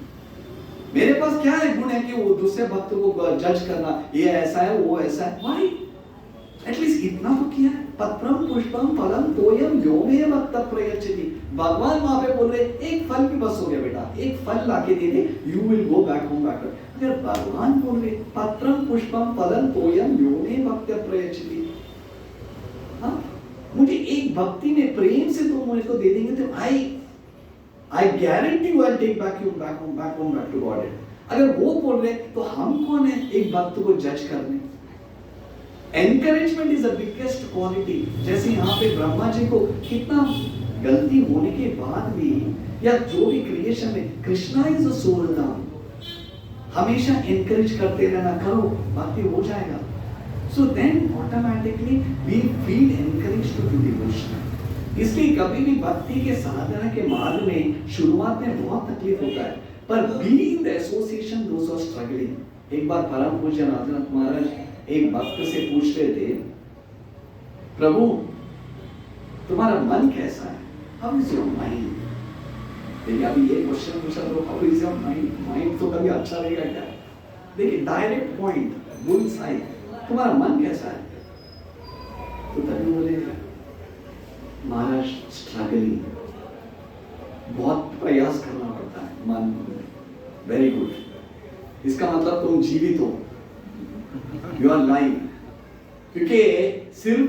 S1: मेरे पास क्या है गुण है कि वो दूसरे भक्त को जज करना, ये ऐसा है वो ऐसा है, व्हाई? एटलीस्ट इतना तो किया है। पत्रम पुष्पम फलम तोयम यो मे भक्त प्रयच्छति। भगवान वहां पे बोल रहे एक फल भी बस हो गया बेटा, एक फल लाके दे दे, you will go back home back. अगर भगवान बोल रहे पत्रम पुष्पम फलम तोयम यो मे भक्त प्रयच्छति, हाँ, मुझे एक भक्ति में प्रेम से तुम मुझे को दे देंगे तो I guarantee you I'll take back you back home back to God. अगर वो बोल रहे तो हम कौन है एक भक्त को जज करने? Encouragement is the biggest quality. जैसे यहाँ पे ब्रह्मा जी को कितना गलती होने के बाद भी, या जो भी क्रिएशन में, कृष्णा इज अ सोल नाम, हमेशा एनकरेज करते रहना, करो भक्ति हो जाएगा। So then automatically we feel encouraged to do devotion. इसलिए कभी भी भक्ति के साधना के मार्ग में शुरुआत में बहुत तकलीफ होता है, पर be in the association those are struggling. एक बार परम पूज्य नाथनाथ महाराज एक भक्त से पूछ रहे थे, प्रभु तुम्हारा मन कैसा है, हाउ इज योर माइंड? देखिए अभी ये क्वेश्चन पूछा तो how is your mind, mind तो कभी अच्छा रहेगा क्या? देखिए डायरेक्ट पॉइंट, बुल्स आई, तुम्हारा मन कैसा है? तो तभी बोले महाराज स्ट्रगलिंग, बहुत प्रयास करना पड़ता है मन। वेरी गुड, इसका मतलब तुम जीवित हो, यू आर लाइव, क्योंकि सिर्फ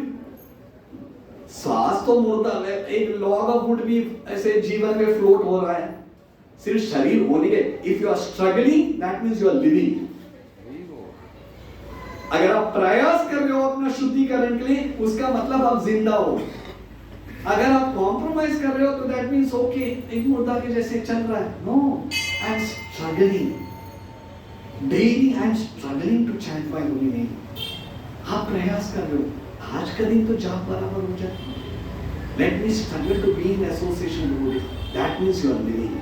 S1: श्वास तो मुर्दा है, एक लॉग ऑफ वुड भी ऐसे जीवन में फ्लोट हो रहा है, सिर्फ शरीर होने के। If you are struggling that means you are living. अगर आप प्रयास कर रहे हो अपना शुद्धिकरण के लिए, उसका मतलब आप जिंदा हो। अगर आप कॉम्प्रोमाइज कर रहे हो तो दैट मींस ओके, एक मुर्दा के जैसे चल रहा है। No, I am struggling daily, I am struggling to chant my holy name. आप प्रयास कर रहे हो, आज का दिन तो जाप बराबर हो जाए। Let me struggle to be in association with, that means you are living.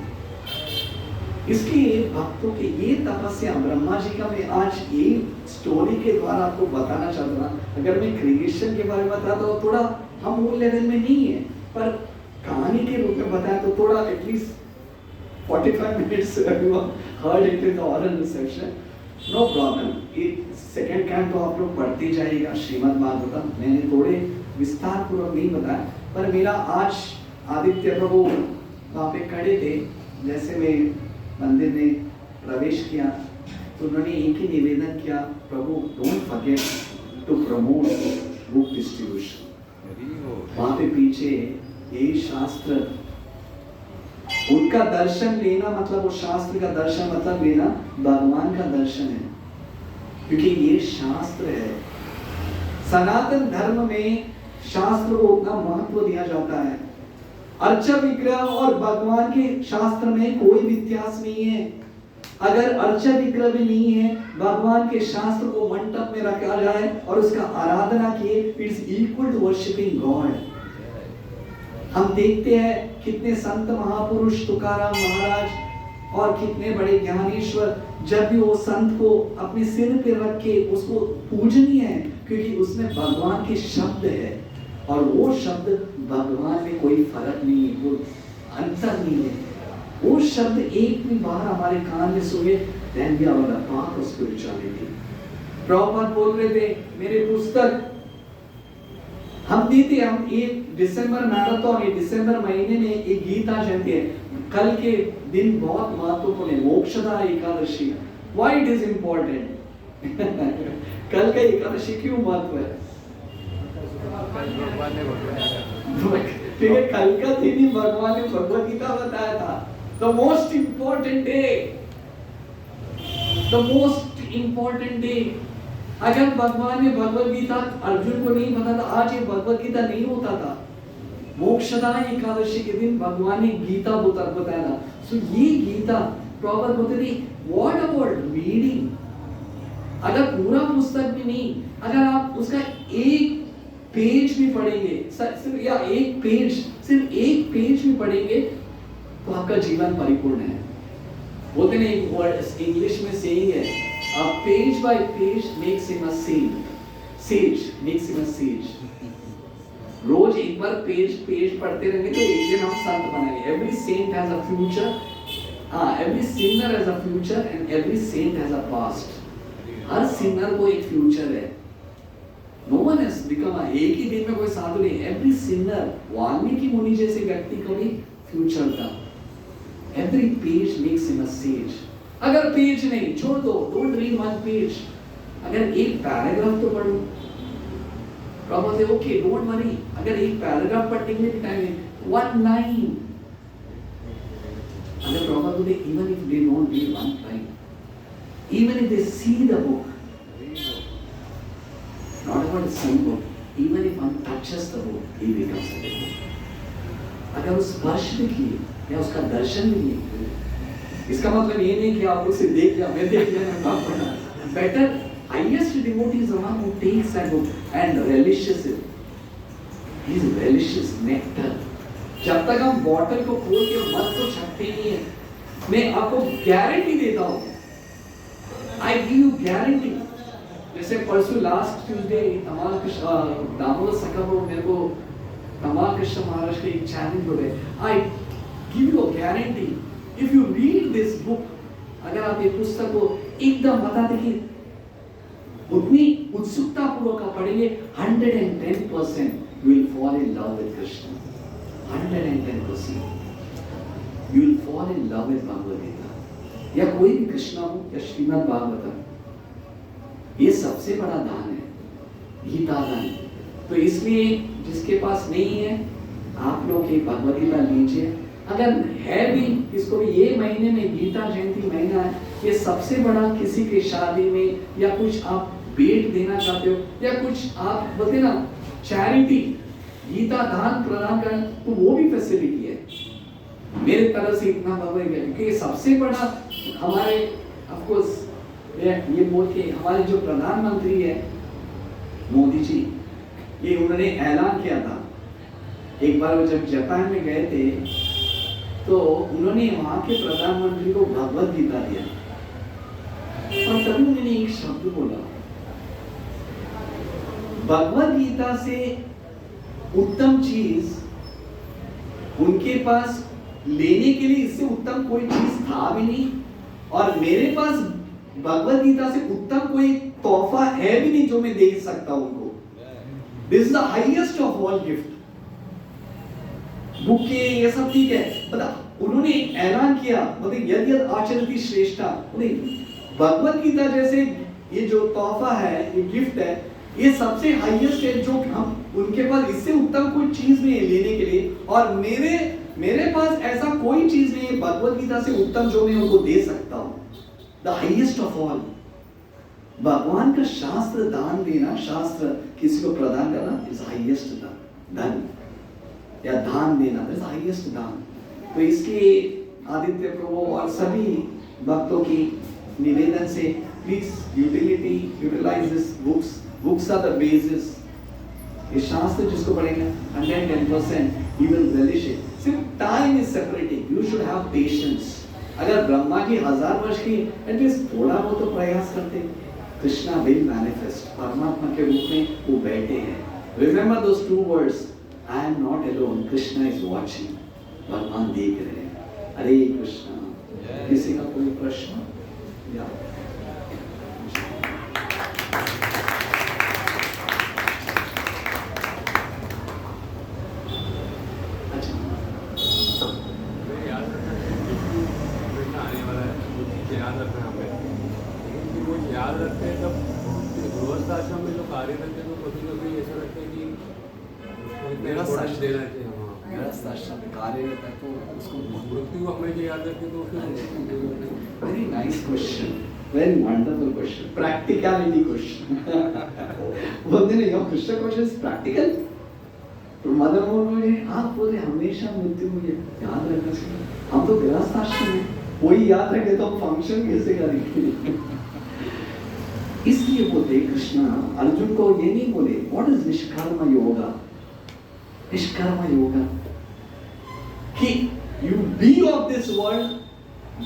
S1: इसलिए भक्तों के ये तपस्या ब्रह्मा जी का मैं आज ये स्टोरी के द्वारा आपको बताना चाहता हूं। अगर मैं क्रिएशन के बारे में बताता तो थोड़ा हम वो लेवल में नहीं है, पर कहानी के रूप में बताया तो थोड़ा at least 45 minutes heard it in the aural reception, no problem. ये सेकंड कैंप तो आप लोग पढ़ते जाइएगा श्रीमद् भागवतम, मैंने थोड़े विस्तार पूर्वक नहीं बताया, पर मेरा आज आदित्य प्रभु वहाँ पे खड़े थे, जैसे मैं मंदिर में प्रवेश किया तो उन्होंने एक ही निवेदन किया, प्रभु don't forget to promote book distribution. वहां पे पीछे ये शास्त्र, उनका दर्शन लेना मतलब वो शास्त्र का दर्शन मतलब लेना भगवान का दर्शन है, क्योंकि ये शास्त्र है। सनातन धर्म में शास्त्र को उतना महत्व दिया जाता है। अर्चा विग्रह और भगवान के शास्त्र में कोई व्यत्यास नहीं है। अगर अर्चा विग्रह भी नहीं है, भगवान के शास्त्र को मंडप में रखा जाए और उसका आराधना किए, it's equal to worshipping God. हम देखते हैं कितने संत महापुरुष तुकाराम महाराज और कितने बड़े ज्ञानेश्वर, जब भी वो संत को अपने सिर पे रख के उसको पूजनीय है, क्योंकि उसमें भगवान के शब्द है और वो शब्द भगवान में कोई फर्क नहीं है, वो अंतर नहीं है। वो शब्द एक भी बार हमारे कान में सुने, then we are on the path of spirituality। Prabhupada बोल रहे थे, मेरे पुस्तक हम देते, हम ये दिसंबर मैराथन, ये दिसंबर महीने में एक गीता जयंती है, कल के दिन बहुत महत्वपूर्ण है, Mokshada Ekadashi. Why it is important? कल का एकादशी क्यों महत्व है? ठीक है, कल का दिन ही भगवान ने भगवत गीता बताया था। The most important day, the most important day। अगर भगवान ने भगवत गीता अर्जुन को नहीं बताया था, आज ये भगवत गीता नहीं होता था। मोक्षदा एकादशी के दिन भगवान ने गीता बताया था। सो ये गीता प्रॉपर बोलते थे व्हाट अबाउट रीडिंग, अगर पूरा पुस्तक भी नहीं, अगर आप उसका एक पेज भी पढ़ेंगे, सिर्फ या सिर्फ एक पेज भी पढ़ेंगे तो आपका जीवन परिपूर्ण है। बोलते नहीं, एक वर्ड इंग्लिश में सेइंग है, a page by page makes him a sage makes him a sage। रोज एक बार पेज पढ़ते रहेंगे तो एक दिन हम संत बनेंगे। Every saint has a future, every sinner has a future and every saint has a past. हर सिनर को एक फ्यूचर है। नो वन हैज बिकम एक ही दिन में कोई साधु नहीं। एवरी सिनर, वाल्मीकि मुनि जैसे व्यक्ति को भी फ्यूचर था। Every page makes him a says. अगर पेज नहीं, छोड़ दो, डोंट रीड वन पेज, अगर एक पैराग्राफ तो पढ़ो। प्रभु से ओके डोंट वरी, अगर एक पैराग्राफ पढ़ने के लिए टाइम है, वन लाइन। अगर प्रभु बोले even if they don't read one line, even if they see the book, not about the book, even if one touches the book, he becomes a book। अगर वो स्पर्श भी किए या उसका दर्शन भी किए, इसका मतलब ये नहीं कि आप उसे देख लिया, मैं देख लिया, मैं काम पढ़ा। Better, highest devotee is the one who takes that book and relishes it. He is relishes nectar। जब तक हम बॉटल को खोल के मत तो छपते नहीं है, मैं आपको गारंटी देता हूँ, I give you guarantee। जैसे परसों लास्ट ट्यूसडे तमाल कृष्ण दामोदर सखा मेरे को तमाल कृष्ण महाराज के एक चैलेंज बोले, I give you a guarantee if you read this book, अगर आप ये पुस्तक को एकदम बता देखिए उतनी उत्सुकता पूर्वक आप पढ़ेंगे, 110% you will fall in love with Krishna। 110% you will fall in love with Bhagavad Gita या कोई भी कृष्णा हो या श्रीमद् भागवतम। ये सबसे बड़ा दान है, गीता दान। तो इसलिए जिसके पास नहीं है, आप लोग एक भगवद गीता लीजिए। अगर है भी, इसको भी ये महीने में गीता जयंती महीना है, ये सबसे बड़ा किसी की शादी में या कुछ आप भेंट देना चाहते हो या कुछ आप बोलते ना चैरिटी, गीता दान प्रदान करें, तो वो भी फैसिलिटी है मेरे तरफ से इतना भगवद गीता। क्योंकि सबसे बड़ा हमारे ऑफ कोर्स ये बोल के हमारे जो प्रधानमंत्री है मोदी जी, ये उन्होंने ऐलान किया था। एक बार वो जब जापान में गए थे तो उन्होंने वहां के प्रधानमंत्री को भगवद गीता दिया और तभी उन्होंने एक शब्द बोला, भगवद गीता से उत्तम चीज उनके पास लेने के लिए इससे उत्तम कोई चीज था भी नहीं, और मेरे पास भगवद गीता से उत्तम कोई तोहफा है भी नहीं जो मैं दे सकता हूं उनको। This is the highest of all gift. Bouquet ये सब ठीक है, पता उन्होंने एक ऐलान किया, मतलब यदि आचरति श्रेष्ठा, भगवद गीता जैसे ये जो तोहफा है, ये गिफ्ट है, ये सबसे हाईएस्ट है जो हम उनके पास इससे उत्तम कोई चीज नहीं है लेने के लिए, और मेरे पास ऐसा कोई चीज नहीं है भगवद गीता से उत्तम जो मैं उनको दे सकता हूं। द हाईएस्ट ऑफ ऑल, भगवान का शास्त्र दान देना, शास्त्र किसी को प्रदान करना इज हाईएस्ट धन या दान देना इज हाईएस्ट दान। तो इसलिए आदित्य प्रभु और सभी भक्तों की निवेदन से please utilise this books are the basis. ये शास्त्र जिसको पढ़ेंगे 110% he will relish it। सिर्फ time is separating, you should have patience. अगर ब्रह्मा जी 1000 वर्ष की एटलीस्ट थोड़ा बहुत तो प्रयास करते, कृष्णा विल मैनिफेस्ट, परमात्मा के रूप में वो बैठे हैं। Remember those 2 words, I am not alone, Krishna is watching। भगवान देख रहे हैं। हरे कृष्णा। किसी का कोई प्रश्न? या
S4: याद रखते हैं तब गृहस्थ आश्रम में जो कार्य करते हैं तो कभी ऐसा लगता है कि देना चाहिए।
S1: गृहस्थ आश्रम कार्य रहता है तो उसको
S4: मृत्यु को हमेशा याद रखें तो फिर
S1: very nice question, very wonderful question, practicality question. बोलते नहीं हो कृष्ण क्वेश्चन इज प्रैक्टिकल। तो मदन मोहन बोले आप बोले हमेशा मृत्यु मुझे याद रखना चाहिए, हम तो गृहस्थ आश्रम में, कोई याद रखे तो हम फंक्शन कैसे करेंगे? इसलिए बोलते कृष्णा अर्जुन को ये नहीं बोले व्हाट इज निष्कर्म योगा, निष्कर्म योगा कि you be of this world,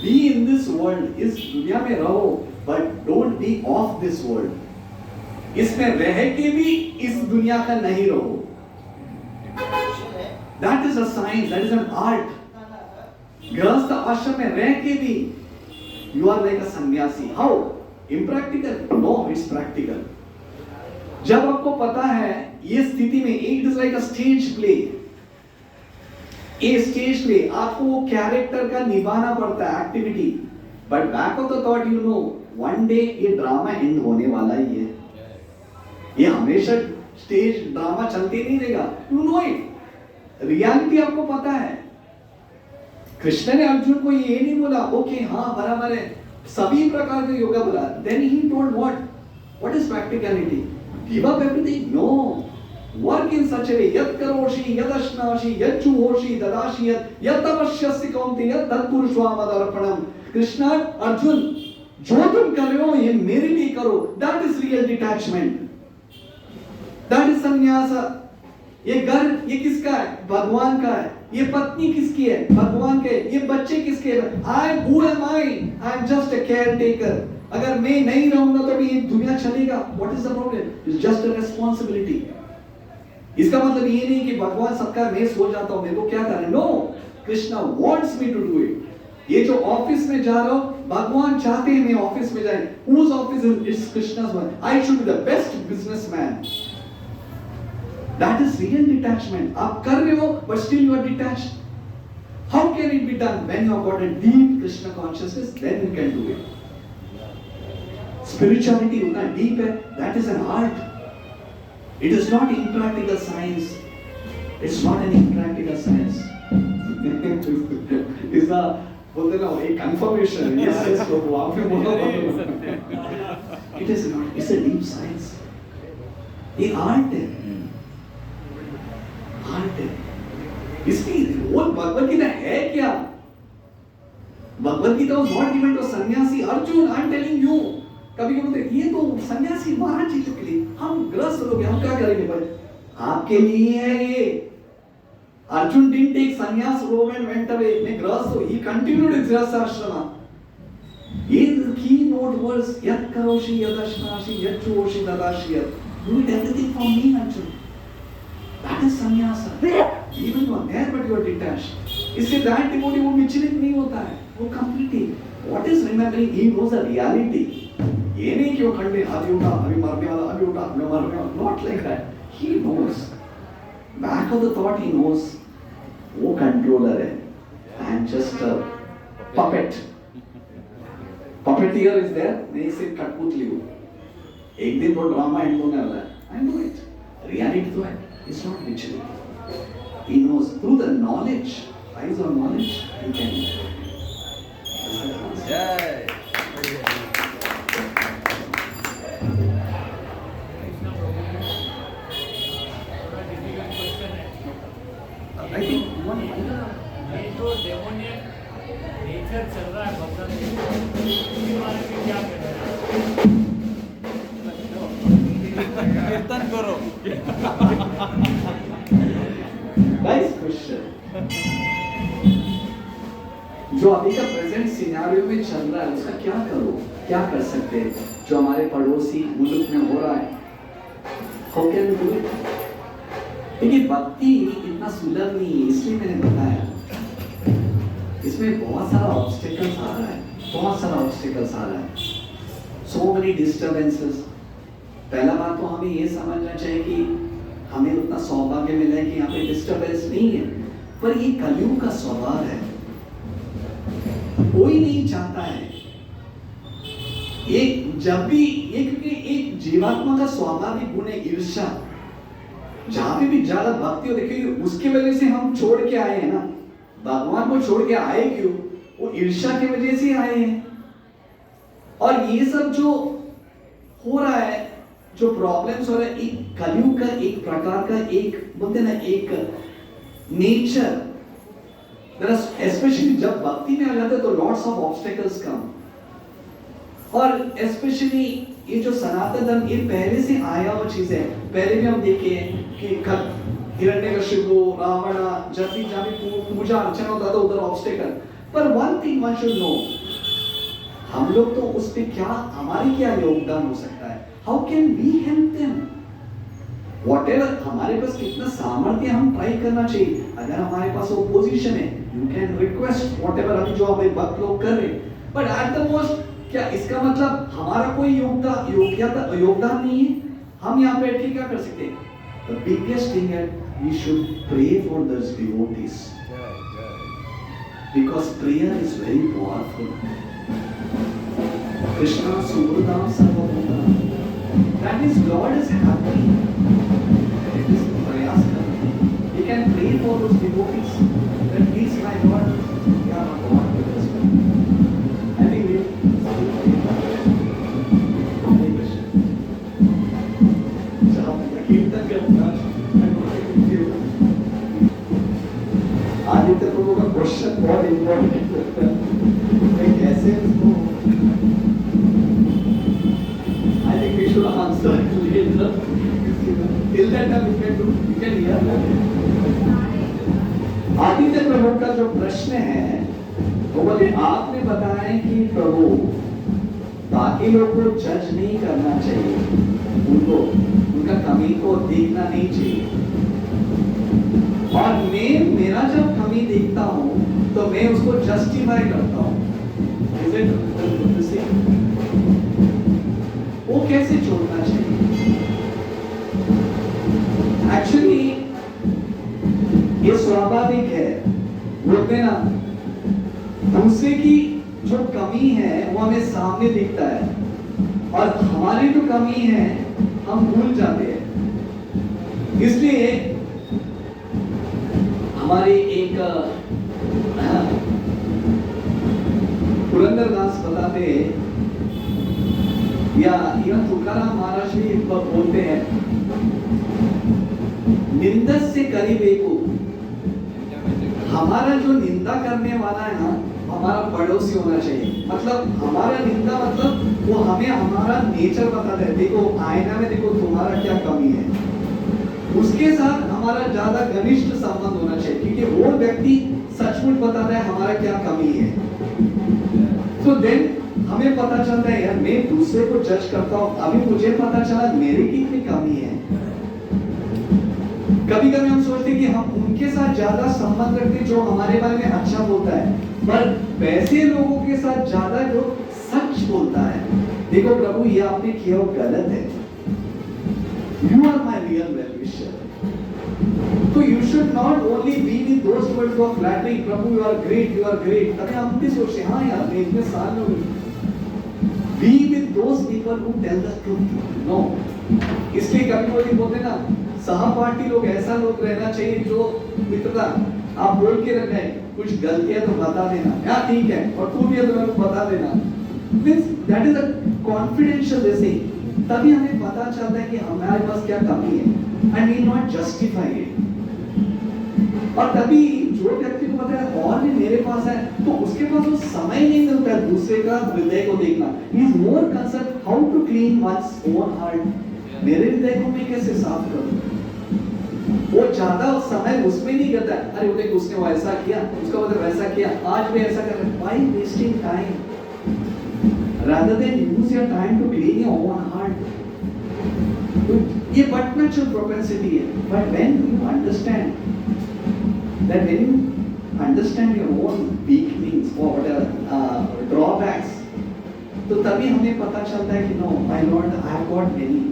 S1: be in this world, इस दुनिया में रहो but don't be of this world, इसमें रह के भी इस दुनिया का नहीं रहो। That is a science, that is an art. गृहस्थ आश्रम में रह के भी you are like a सन्यासी. How? Impractical? No, it's practical. जब आपको पता है ये स्थिति में it is like a stage play. ये स्टेज प्ले आपको वो कैरेक्टर का निभाना पड़ता है activity, but back of the thought you know one day ये ड्रामा एंड होने वाला ही है, ये हमेशा स्टेज ड्रामा चलते नहीं रहेगा, यू नो इट, रियलिटी आपको पता है। कृष्ण ने अर्जुन को ये नहीं बोला ओके हाँ बराबर है सभी प्रकार के योगा बोला, then he told what is practicality, give up everything, no, work in such a way यत् करोषि यत् अश्नासि यत् चुहोषि ददासि यत् तपस्यसि कौन्तेय तत्पुरुषामदर्पणम। कृष्ण अर्जुन जो तुम कर रहे हो ये मेरे लिए करो, that is real detachment, that is संन्यास। ये घर ये किसका है? भगवान का है। ये पत्नी किसकी है? भगवान के। ये बच्चे किसके हैं? I who am I am just a care taker. अगर मैं नहीं रहूंगा तो भी ये दुनिया चलेगा, what is the problem? It's just a responsibility. इसका मतलब ये नहीं कि भगवान सबका मैं सो जाता हूं मेरे को क्या करना, no, Krishna wants me to do it. ये जो ऑफिस में जा रहा हूं भगवान चाहते हैं मैं ऑफिस में जाए, whose office is Krishna's one, I should be the best businessman, that is real detachment। आप कर रहे हो but still you are detached। how can it be done? when you have got a deep Krishna consciousness, then you can do it। spirituality उतना deep है, that is an art। It is not impractical science, it's not an impractical science। is a बोलते ना एक confirmation, yes yes तो वहाँ पे बोलो, it is not, it's a deep science, ये art है, art है। इसकी वो भगवत गीता है क्या? Bhagavad Gita was not given to सन्यासी। Arjun I am telling you, कभी कभी बोलते ये तो सन्यासी महाराज जी के लिए, हम ग्रस्त लोग हम क्या करेंगे भाई? आपके लिए है ये। Arjun didn't take sannyas robe and went away, मैं ग्रस्त हूँ, he continued his grahastha ashrama। ये key note was यत् करोषि यत् अश्नासि यत् चुहोषि ददासि यत्, do it everything for me Arjun, that is sannyasa। even you are there but you are detached। इससे that devotee वो विचलित नहीं होता है, वो completely what is remembering, he knows the reality। ये नहीं कि वो खंडे अभी उठा अभी मरने वाला, अभी उठा मैं मरने वाला, not like that। he knows, back of the thought he knows वो कंट्रोलर है, I am just a puppet। puppeteer is there, मैं सिर्फ कठपुतली हूँ, एक दिन वो ड्रामा एंड होने वाला है, I know it। reality तो है, it's not vigilant। he knows through the knowledge, eyes on knowledge he can।
S2: जय।
S1: I think one
S5: ये जो डेमोनियन नेचर चल रहा है भगवान इसके बारे में क्या कहना है?
S2: कीर्तन करो।
S1: nice question। जो अभी का प्रेजेंट सिनेरियो में चल रहा है उसका क्या करो, क्या कर सकते हैं? जो हमारे पड़ोसी मुल्क में हो रहा है, how can we do it? देखिए भक्ति इतना सुलभ नहीं है, इसलिए मैंने बताया इसमें बहुत सारा ऑब्स्टेकल्स आ रहा है, बहुत सारा ऑब्स्टेकल्स आ रहा है, so many disturbances। पहला बात तो हमें ये समझना चाहिए कि हमें उतना सौभाग्य मिला है कि यहाँ पे डिस्टर्बेंस नहीं है, पर ये कलयुग का स्वभाव है, कोई नहीं चाहता है एक जब भी ये, क्योंकि एक जीवात्मा का स्वाभाविक गुण है ईर्ष्या। जहां पे भी ज्यादा भक्ति हो देखिए उसके वजह से हम छोड़ के आए हैं ना, भगवान को छोड़ के आए क्यों? वो ईर्ष्या की वजह से आए हैं। और ये सब जो हो रहा है, जो प्रॉब्लम्स हो रहा है, एक कलयुग का एक प्रकार का एक बोलते ना एक नेचर, स्पेशली जब भक्ति में आ जाते हैं तो लॉट्स ऑफ ऑब्स्टेकल्स कम। और स्पेशली ये जो सनातन धर्म ये पहले से आया हुआ चीज है। पहले भी हम देखे कि हिरण्यकशिपु, रावण, जब भी जहाँ भी पूजा अर्चना होता था उधर ऑब्स्टेकल। पर one thing one should know, हम लोग तो उस पे क्या, हमारी क्या योगदान हो सकता है? How can we help them? Whatever हमारे पास कितना सामर्थ्य, हम ट्राई करना चाहिए। अगर हमारे पास वो पोजीशन है, यू कैन रिक्वेस्ट व्हाटएवर, अभी जो आप भक्त लोग कर रहे। बट एट द मोस्ट क्या इसका मतलब हमारा कोई योगदान नहीं है? हम यहाँ बैठ के क्या कर सकते हैं? The biggest thing is we should pray for those devotees, because prayer is very powerful. Krishna Subhadam Sarvabhuta, that is Lord is happy. It is prayas karna. We can pray for those devotees that please my Lord, you are God with us. I think we Aditya Prabhu का question बहुत important है, कैसे उसको I think we should answer later, till that time we can hear that. Aditya Prabhu का जो प्रश्न है वो बोले आपने बताया कि प्रभु बाकी लोग को जज नहीं करना चाहिए, उनको उनका कमी को देखना नहीं चाहिए, और मैं मेरा जब कमी देखता हूं तो मैं उसको जस्टिफाई करता हूं। Is it the same? वो कैसे छोड़ना चाहिए? एक्चुअली ये स्वाभाविक है, बोलते ना दूसरे की जो कमी है वो हमें सामने दिखता है, और हमारी जो कमी है हम भूल जाते हैं। इसलिए हमारे एक पुरंदरदास बताते हैं, या तुकाराम महाराज भी बोलते हैं, निंदस से करीब एको, हमारा जो निंदा करने वाला है ना हमारा पड़ोसी होना चाहिए। मतलब हमारा निंदा मतलब वो हमें हमारा नेचर बताता है, देखो आईना में देखो तुम्हारा क्या कमी है, उसके साथ हमारा ज्यादा घनिष्ठ संबंध होना चाहिए, क्योंकि वो व्यक्ति सचमुच बताता है हमारा क्या कमी है। तो देन हमें पता चलता है यार मैं दूसरे को जज करता हूँ, अभी मुझे पता चला मेरी कितनी कमी है। कभी कभी हम सोचते हैं कि हम उनके साथ ज्यादा संबंध रखते जो हमारे बारे में अच्छा बोलता है, पर वैसे लोगों के साथ ज्यादा जो सच बोलता है, देखो प्रभु ये आपने किया वो गलत है, you are my real well-wisher. So you should not only be with those words of flattery, Prabhu you are great, you are great. अरे हम भी सोचते हाँ यार मैं इतने साल में हूँ। Be with those people who tell the truth. No. इसलिए कभी कोई बोलते ना सहपाठी लोग, ऐसा लोग रहना चाहिए जो मित्रता आप बोल के रखे, कुछ गलतियां तो बता देना, या ठीक है, और तू भी है तो मेरे को बता देना। Means that is a confidential thing. तभी हमें पता चलता है कि हमारे पास क्या कमी है, and we not justify it. और तभी जो व्यक्ति को पता है और भी मेरे पास है, तो उसके पास वो समय नहीं मिलता है दूसरे का हृदय को देखना। He is more concerned how to clean one's own heart. मेरे हृदय को मैं कैसे साफ करूं? वो ज्यादा समय उसमें नहीं करता है, अरे वो देखो उसने वो ऐसा किया, उसका मतलब वैसा किया, आज मैं ऐसा कर रहा हूं। Why wasting time? Rather than use your time to clean your own heart. तो ये but natural propensity है, but when you understand that, when you understand your own weaknings or drawbacks, तो तभी हमें पता चलता है कि no, my Lord, I have got many.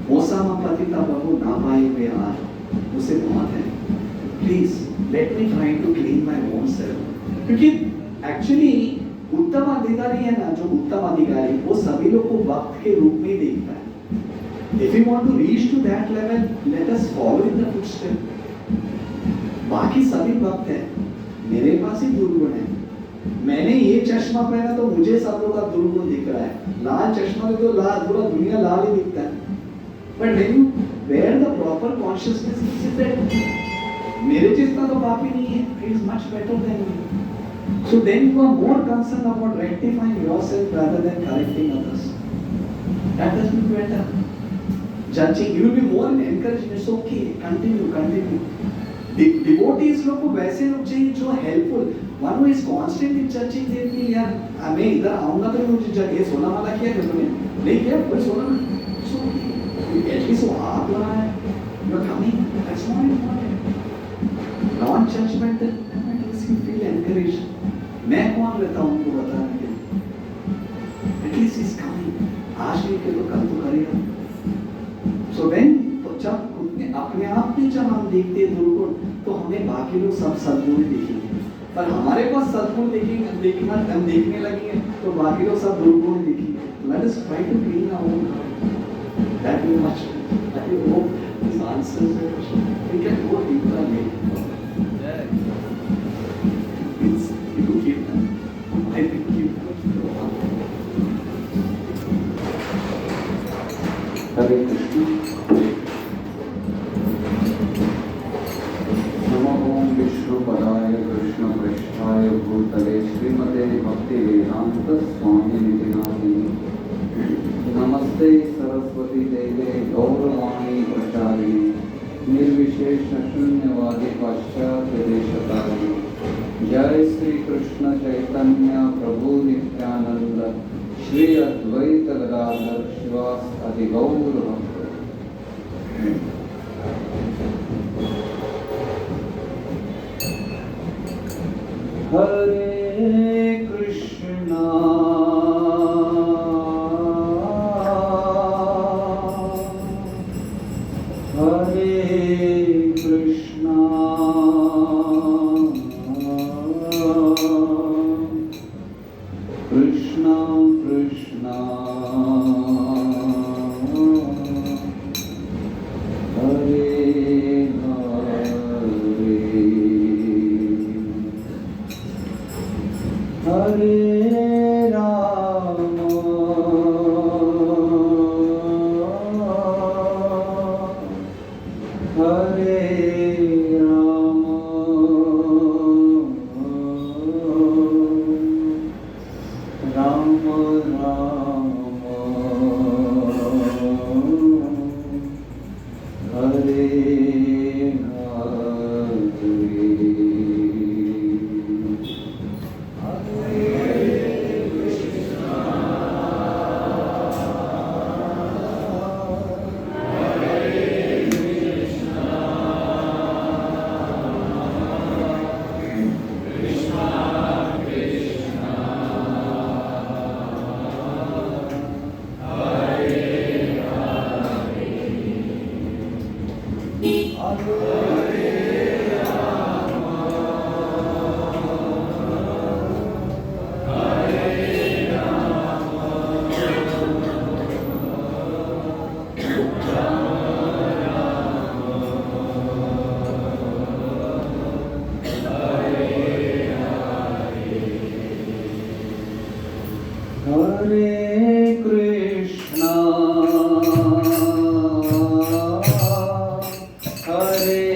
S1: मोसामा पतिता बहु नामाय में आर, उसे बहुत है। Please let me try to clean my own self. क्योंकि actually उत्तम अधिकारी है ना, जो उत्तम अधिकारी वो सभी लोग को भक्त के रूप में देखता है। If we want to reach to that level, let us follow in the footsteps. बाकी सभी भक्त हैं, मेरे पास ही दुर्गुण है। मैंने ये चश्मा पहना तो मुझे सब लोग का दुर्गुण दिख रहा है। लाल चश्मा में तो लाल, पूरा दुनिया लाल ही दिखता है। But when you bear the proper consciousness, he says that मेरे जितना तो पापी नहीं है, he is much better than me. So then you are more concerned about rectifying yourself rather than correcting others. That does not better. Judging, you will be more encouraged. It's okay, continue. Devotees लोग को वैसे लोग चाहिए जो helpful. One who is constantly judging, they feel यार मैं इधर आऊँगा तो मुझे जग ये सोना वाला किया क्या तूने? नहीं किया कोई सोना नहीं. So at least वो आप रहा है. You are coming. That's not important. Non-judgmental. At least you feel encouraged. मैं कौन रहता हूँ उनको बताने के लिए? At least he's coming. आज नहीं किया तो कल तो करेगा. So when तो जब अपने आप में जब हम देखते हैं दुर्गुण तो हमें बाकी लोग सब सद्गुण दिखेंगे, पर हमारे पास सद्गुण देखना हम देखने लगेंगे तो बाकी लोग सब दुर्गुण दिखेंगे. Let us try to clean our own heart. That will much. That will hope this answers the question. We can go deeper later. It's you keep them. I think you Hare Krishna. विष्णुपदाय Krishna पृष्ठाय भूतले श्रीमते भक्ति वेदांत स्वामी निधि नामिने नमस्ते सरस्वती देवे गौरवाणी प्रचारिणे निर्विशेष शून्यवादी पाश्चात्य देशतारिणे जय श्री कृष्ण चैतन्य प्रभु नित्यानंद श्री अद्वैत गदाधर शिवासादि गौर भक्त. Hare Krishna, Hare Krishna, Krishna Krishna, Hare Hare Rama, Hare Rama, Rama Rama, Hare Hare Krishna, Hare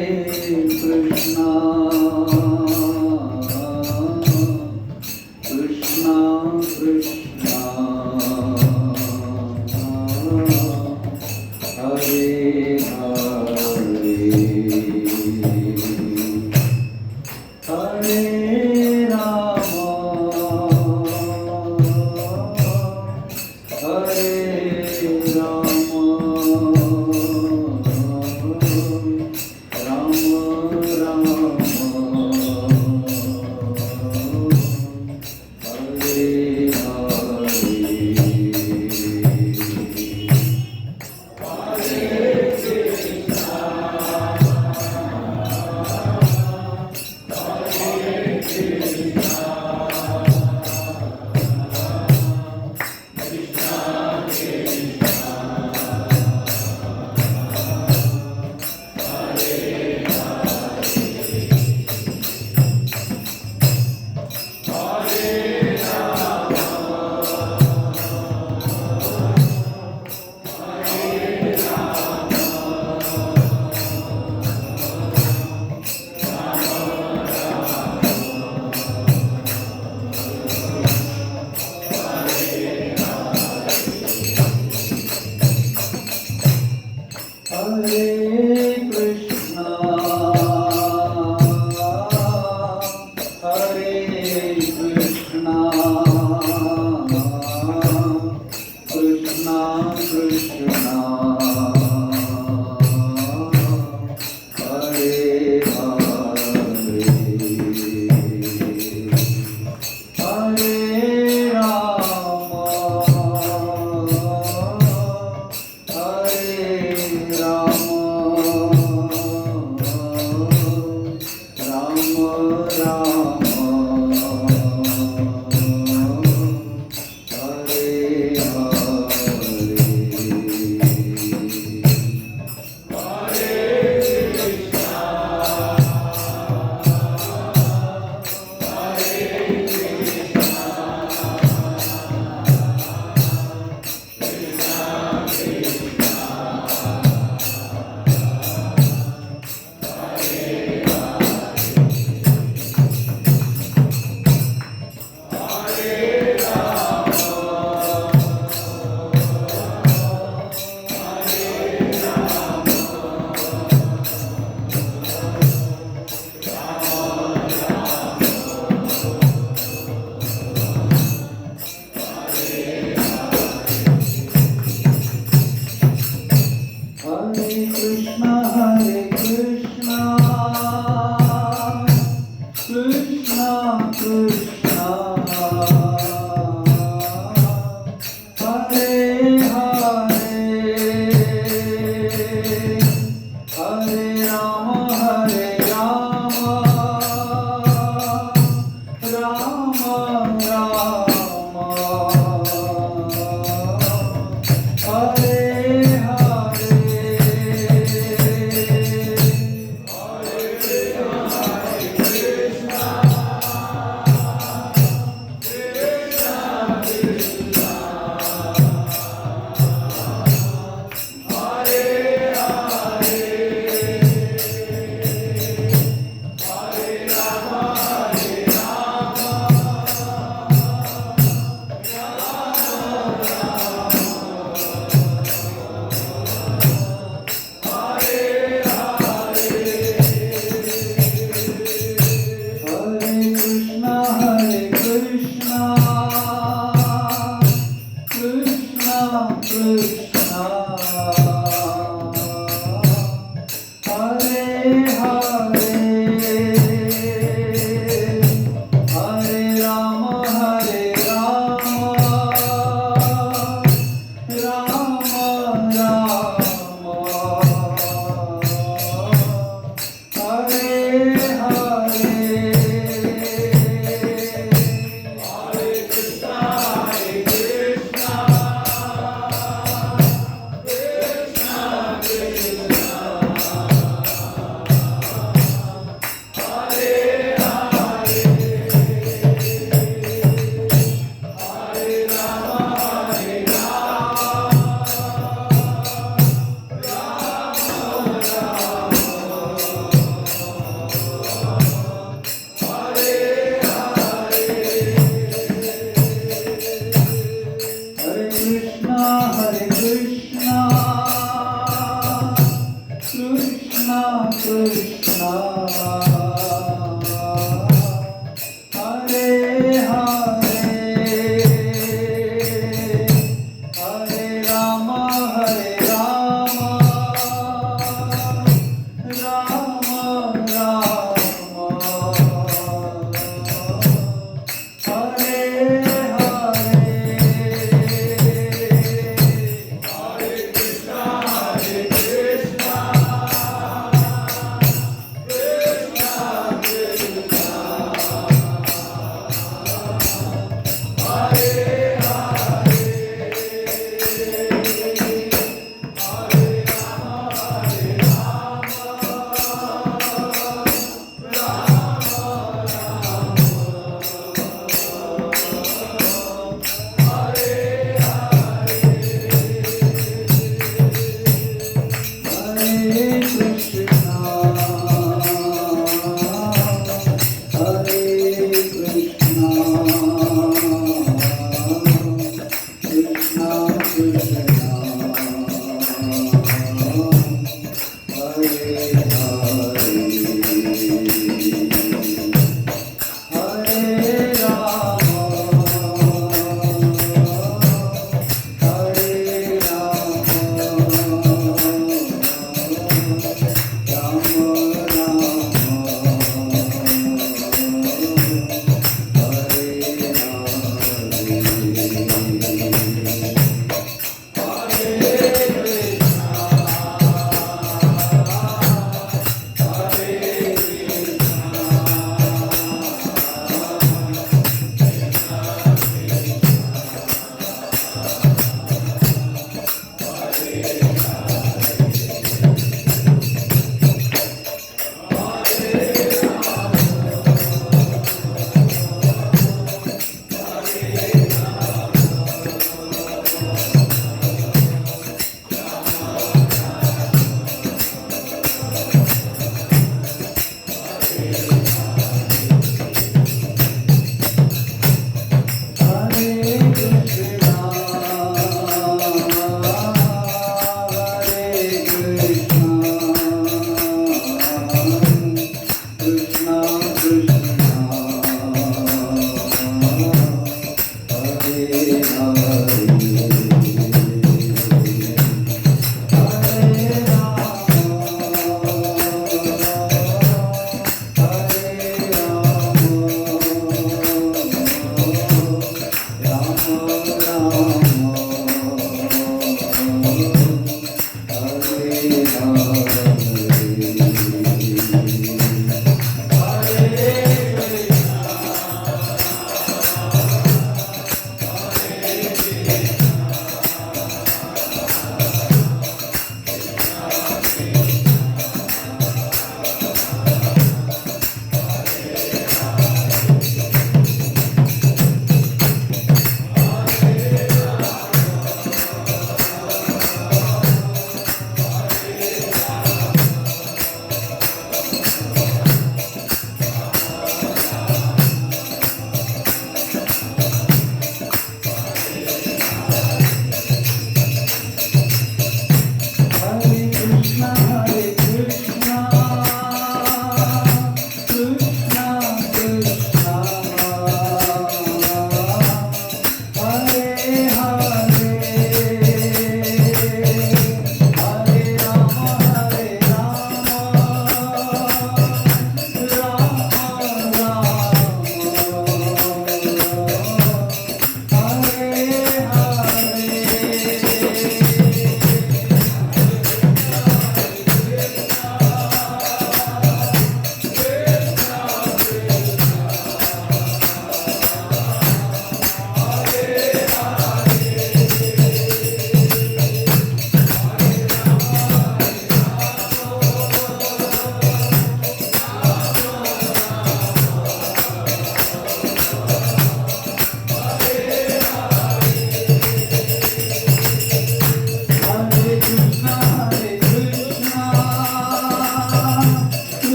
S1: Krishna Krishna Hare Hare Hare Rama Rama Rama Hare Hare Krishna, Hare Krishna, Krishna Krishna, Hare Hare, Hare Rama, Hare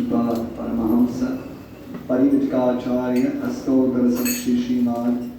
S1: Vishnupada Paramahamsa Parivijkacharya Astodhara Sakshi Srimad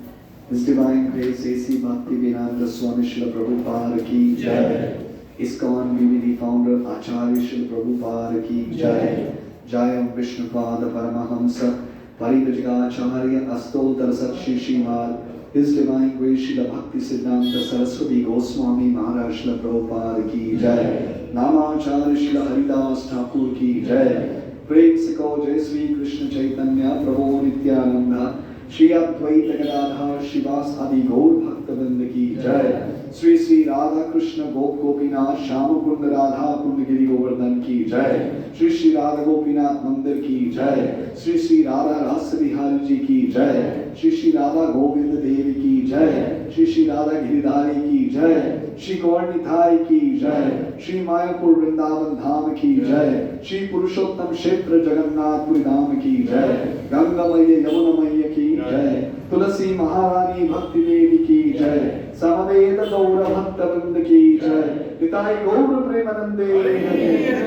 S1: His Divine Grace A.C. Bhaktivedanta Swami Srila Prabhupada Ki Jai. ISKCON BVD Founder Acharya Srila Prabhupada Ki Jai. Jayam Vishnupada Paramahamsa Parivijkacharya Astodhara Sakshi Srimad His Divine Grace Srila Bhakti Siddhanta Saraswati Goswami Maharaj Srila Prabhupada Ki Jai. Namacharya Srila Haridas Thakur Ki Jai. Prem se kho Jai Sri Krishna Chaitanya Prabhu Nityananda Shri Advaita Gadadhar Shivas Adi Gaur Bhaktavinda Ki Jai. Sri Sri Radha Krishna Gop Gopinath Shama Kunda Radha Kunda Giri Govardhan Ki Jai. Sri Sri Radha Gopinath Mandir Ki Jai. Sri Sri Radha Rasa Bihari Ji Ki Jai. Sri Sri Radha Govinda Devi Ki Jai. Sri Sri Radha Giridhari Ki Jai. Shri Gaurnithai Ki Jai. Shri Mayapur Vrindavan Dham Ki Jai. Shri Purushottam Kshetra Jagannath Puri Dham Ki Jai. Ganga Maiya Yamuna Maiya Ki Jai. Tulasi Maharani Bhakti Devi Ki Jai. Samaveda Gaura Bhakta Vrinda Ki Jai. Nitai Gaura Premanande.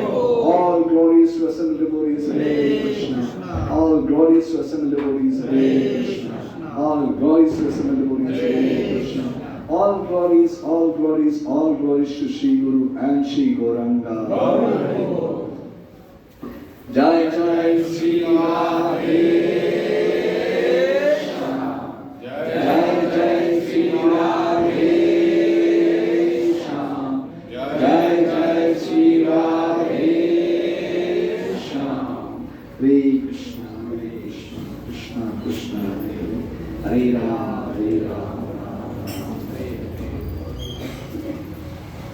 S1: All glorious to assembled devotees Hare Krishna. All glorious to assembled devotees Hare Krishna. All glorious to assembled devotees Hare Krishna. All glories to Shri Guru and Shri Gauranga. Jai Jai Shri Radhe Krishna. Jai Jai Shri Radhe Krishna. Jai Jai Shri Radhe Krishna. Hare Krishna, Hare Krishna, Krishna Krishna Hare Hare, Hare Rama, Hare Rama.